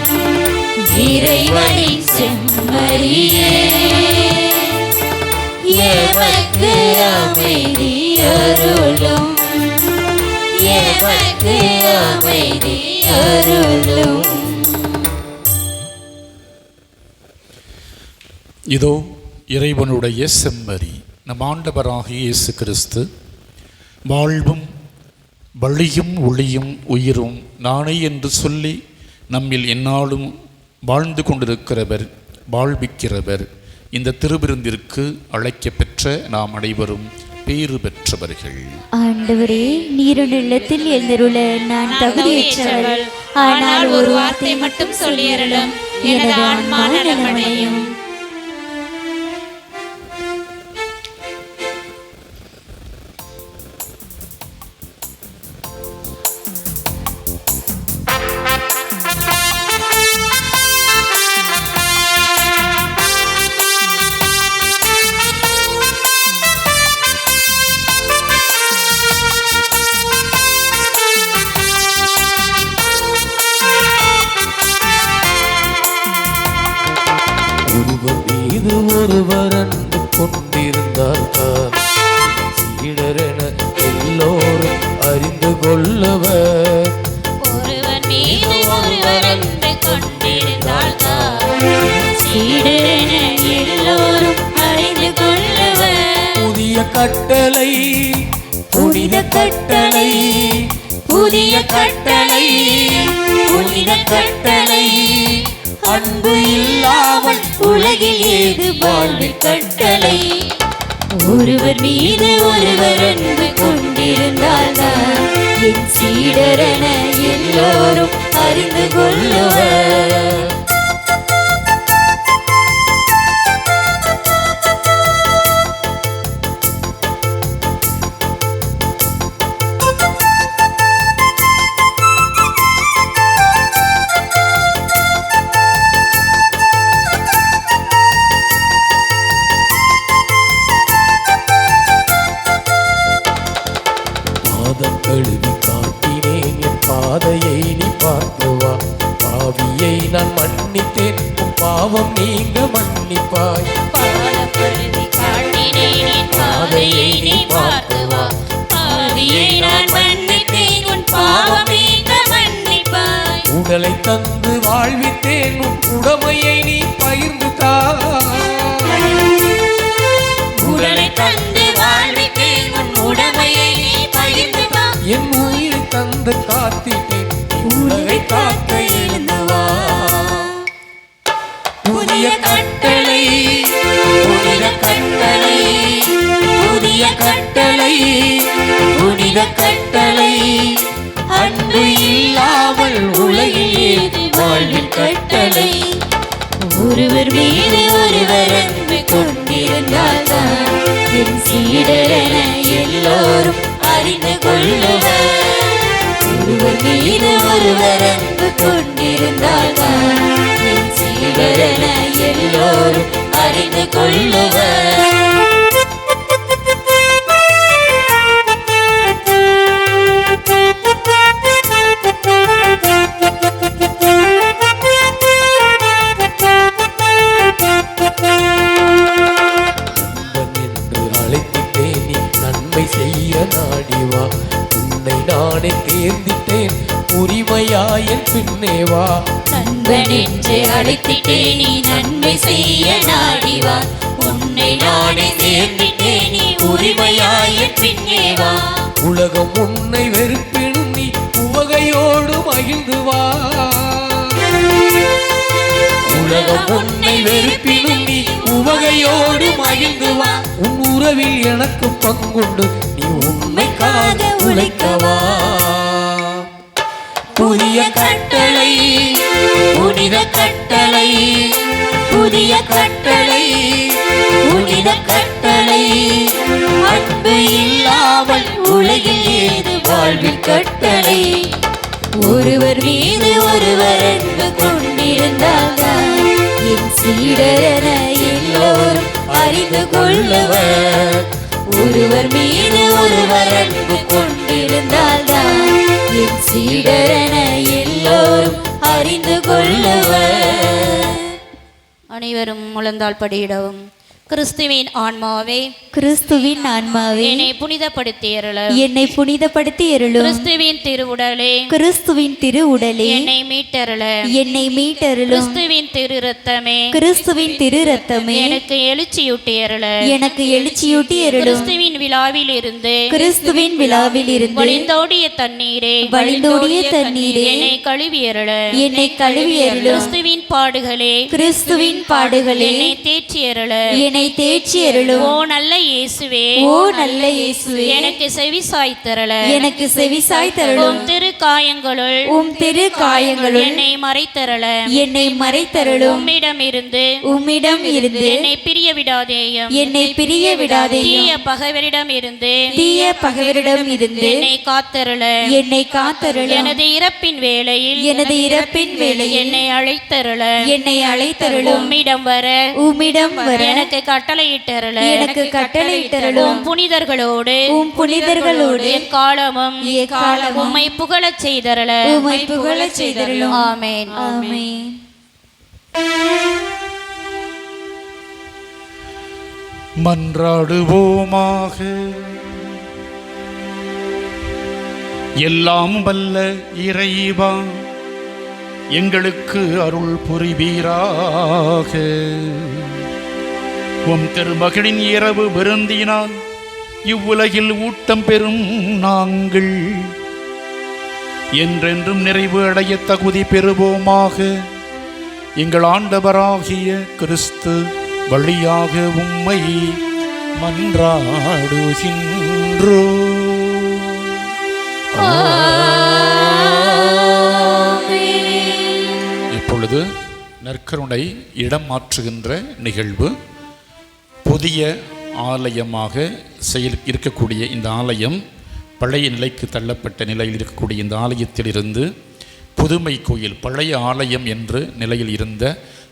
இறைவனின் செம்மறியே எமக்கு அமைதி அருளும் எமக்கு அமைதி அருளும். இதோ இறைவனுடைய செம்மறி நம் ஆண்டவராகிய இயேசு கிறிஸ்து வாழ்வும் வழியும் ஒளியும் உயிரும் நானே என்று சொல்லி நம்மில் எந்நாளும் வாழ்ந்து கொண்டிருக்கிறவர், வாழ்விக்கிறவர். இந்த திருவிருந்திற்கு அழைக்கப்பெற்ற நாம் அனைவரும் பேறு பெற்றவர்கள். ஆண்டவரே, நீருடைய இல்லத்தில் எழுந்தருள நான் தகுதியற்றவள். ஆனால் ஒரு வார்த்தை மட்டும் சொல்லியருளும், எனது ஆன்மா நலமடையும். ஒருவர் மீது ஒருவர் அன்பு கொண்டிருந்தால் தான் சீடரென எல்லோரும் அறிந்து கொள்ளுவர். ஒருவர் மீது ஒருவர் அன்பு கொண்டிருந்தால் தான் சீடரென எல்லோரும் அறிந்து கொள்ளுவர். புதிய கட்டளை புனித கட்டளை புதிய கட்டளை புனித கட்டளை அன்பு இல்லாமல் உலகில் ஏது வாழ்வு கட்டளை. ஒருவர் மீது ஒருவர் அன்பு கொண்டிருந்தால்தான் என் சீடரென எல்லோரும் அறிந்து கொள்ளுவர். கழுவி காட்டினேன் என் பாதையை நீ பார்த்து வா. பாவியை நான் மன்னித்தேன், உன் பாவம் நீங்க மன்னிப்பாய். பாதப்படுத்தி காட்டினேன் என் பாதையை நீ பார்த்து வா. பாவியை நான் மன்னித்தேன், உன் பாவம் நீங்க மன்னிப்பாய். உடலை தந்து வாழ்வித்தேன், உன் உடமையை நீ பகிர்ந்து தா. உடலை தந்து வாழ்வித்தேன், உன் உடமையை நீ பகிர்ந்து தா. என் உயிரை தந்து காத்திட்டேன், உலகை காக்க எழுந்து வா. புதிய கட்டளை புனித கட்டளை புதிய கட்டளை புனித கட்டளை அன்பு இல்லாமல் உலகில் ஏது வாழ்வில் கட்டளை. ஒருவர் மீது ஒருவர் அன்பு கொண்டிருந்தால்தான் என் சீடரென எல்லோரும் அறிந்து கொள்ளுவர். ஒருவர் மீது ஒருவர் அன்பு கொண்டிருந்தால்தான் என் சீடரென எல்லோரும் அறிந்து கொள்ளுவர். நாடிவா, உன்னை நானே தேர்ந்திட்டேன், உரிமையாயன் பின்னே வா. நண்பன் என்று அழைத்திட்டேன், நீ நன்மை செய்ய நாடிவா. உன்னை நானே தேர்ந்திட்டேன், நீ உரிமையாயன் பின்னே வா. உலகம் உன்னை வெறுப்பினும் நீ உவகையோடு மகிழ்ந்து வா. உலகம் உன்னை வெறுப்பினும் நீ உவகையோடு மகிழ்ந்து வா. உன் உறவில் எனக்கு பங்குண்டு, நீ உண்மைக்காக உழைக்கவா. புதிய கட்டளை புனித கட்டளை புதிய கட்டளை புனித கட்டளை அன்பு இல்லாமல் உலகில் ஏது வாழ்வில் கட்டளை. ஒருவர் மீது ஒருவர் அன்பு கொண்டிருந்தால்தான் என் சீடரென எல்லோரும் அறிந்து கொள்ளுவர். ஒருவர் மீது ஒருவர் அன்பு கொண்டிருந்தால்தான் என் சீடரென எல்லோரும் அறிந்து கொள்ளுவர். அனைவரும் முழந்தாள் படியிடவும். கிறிஸ்துவின் ஆன்மாவே, கிறிஸ்துவின் ஆன்மாவே, என்னை புனிதப்படுத்தியருளும். என்னை புனிதப்படுத்தியருளும். கிறிஸ்துவின் திருவுடலே, கிறிஸ்துவின் திரு உடலே, என்னை மீட்டருளும். என்னை மீட்டருளும். கிறிஸ்துவின் திரு இரத்தமே, கிறிஸ்துவின் திரு இரத்தமே, எனக்கு எழுச்சியூட்டியருளும். எனக்கு எழுச்சியூட்டியருளும். கிறிஸ்துவின் விழாவில் இருந்து, கிறிஸ்துவின் விழாவில் இருந்து வழிந்தோடிய தண்ணீரே, வழிந்தோடிய தண்ணீரே, என்னை கழுவியருளும். என்னை கழுவியருளும். கிறிஸ்துவின் பாடுகளே, கிறிஸ்துவின் பாடுகளே, என்னை தேற்றியருளும். என்னை தேற்றியருளும். ஓ நல்ல இயேசுவே, ஓ நல்ல இயேசுவே, எனக்கு செவி சாய்த்தருளும். எனக்கு செவி சாய்த்தருளும். உம் திரு காயங்களுள், உம் திரு காயங்களுள் என்னை மறைத்தருளும். என்னை மறைத்தருளும். உம்மிடமிருந்து, உம்மிடம் இருந்து என்னை பிரிய விடாதேயும். என்னை பிரிய விடாதேயும். தீய பகைவரிடம் இருந்து, தீய பகைவரிடம் இருந்து என்னை காத்தருளும். என்னை காத்தருளும். எனது இறப்பின் வேளையில், எனது இறப்பின் வேளையில் என்னை அழைத்தருளும். என்னை அழைத்தருளும். உம்மிடம் வர, உம்மிடம் வர எனக்கு கட்டளையிட்டருளும். எனக்கு கட்டளையிட்டருளும். உம் புனிதர்களோடு, உம் புனிதர்களோடு எக்காலமும் எக்காலமும் உம்மை புகழச் செய்தருளும். உம்மை புகழச் செய்தருளும். ஆமென். ஆமென். மன்றாடுவோமாக. எல்லாம் வல்ல இறைவா, எங்களுக்கு அருள் புரிவீராக. உம் திருமகனின் இரவு விருந்தினால் இவ்வுலகில் ஊட்டம் பெறும் நாங்கள் என்றென்றும் நிறைவு அடைய தகுதி பெறுவோமாக. எங்கள் ஆண்டவராகிய கிறிஸ்து வழியாக உம்மை மன்றாடுகின்றோ. இப்பொழுது நற்கருணை இடம் மாற்றுகின்ற நிகழ்வு. புதிய ஆலயமாக இருக்கக்கூடிய இந்த ஆலயம் பழைய நிலைக்கு தள்ளப்பட்ட நிலையில் இருக்கக்கூடிய இந்த ஆலயத்திலிருந்து புதுமை கோயில், பழைய ஆலயம் என்ற நிலையில் இருந்த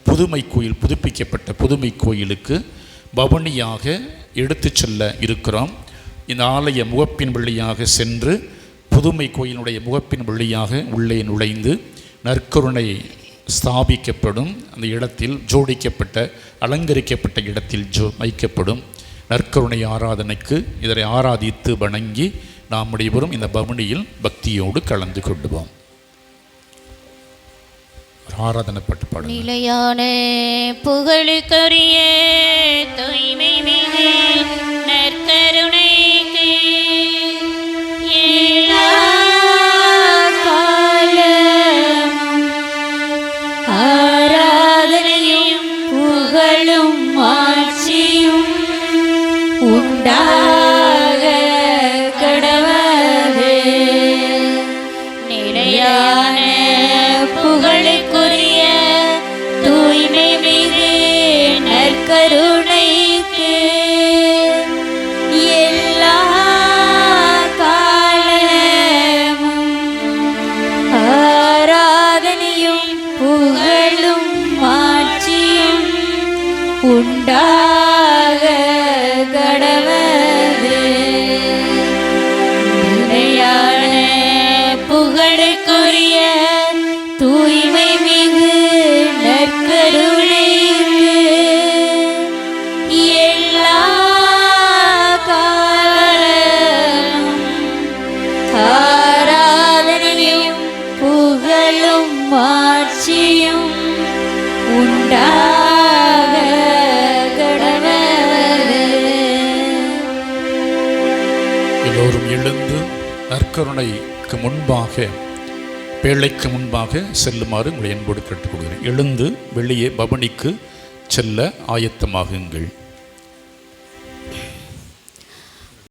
புதுமை கோயில், புதுப்பிக்கப்பட்ட புதுமை கோயிலுக்கு பவனியாக எடுத்து செல்ல இருக்கிறோம். இந்த ஆலய முகப்பின் வழியாக சென்று புதுமை கோயிலுடைய முகப்பின் வழியாக உள்ளே நுழைந்து நற்கருணை ஸ்தாபிக்கப்படும் அந்த இடத்தில், ஜோடிக்கப்பட்ட அலங்கரிக்கப்பட்ட இடத்தில் வைக்கப்படும். நற்கருணை ஆராதனைக்கு இதனை ஆராதித்து வணங்கி நாம் அனைவரும் இந்த பவனியில் பக்தியோடு கலந்து கொள்வோம். ஆராதனை பட்டு பாடுங்கள். நிலையான புகழுக்குரிய தூய்மை மிகு நற்கருணைக்கு எல்லா காலமும் ஆராதனையும் புகழும் ஆட்சியும் உண்டாக கடவது. நிலையான புகழுக்குரிய தூய்மை மிகு நற்கருணைக்கு எல்லா காலமும் ஆராதனையும் புகழும் ஆட்சியும் உண்டாக கடவது. நிலையான புகழுக்குரிய தூய்மை மிகு நற்கருணைக்கு எல்லா காலமும் ஆராதனையும் புகழும் ஆட்சியும் உண்டாக கடவது. எல்லோரும் எழுந்து நற்கருணைக்கு முன்பாக, பேழைக்கு முன்பாக செல்லுமாறு உங்களை அன்போடு கேட்டுக்கொள்கிறேன். எழுந்து வெளியே பவனிக்கு செல்ல ஆயத்தமாகுங்கள்.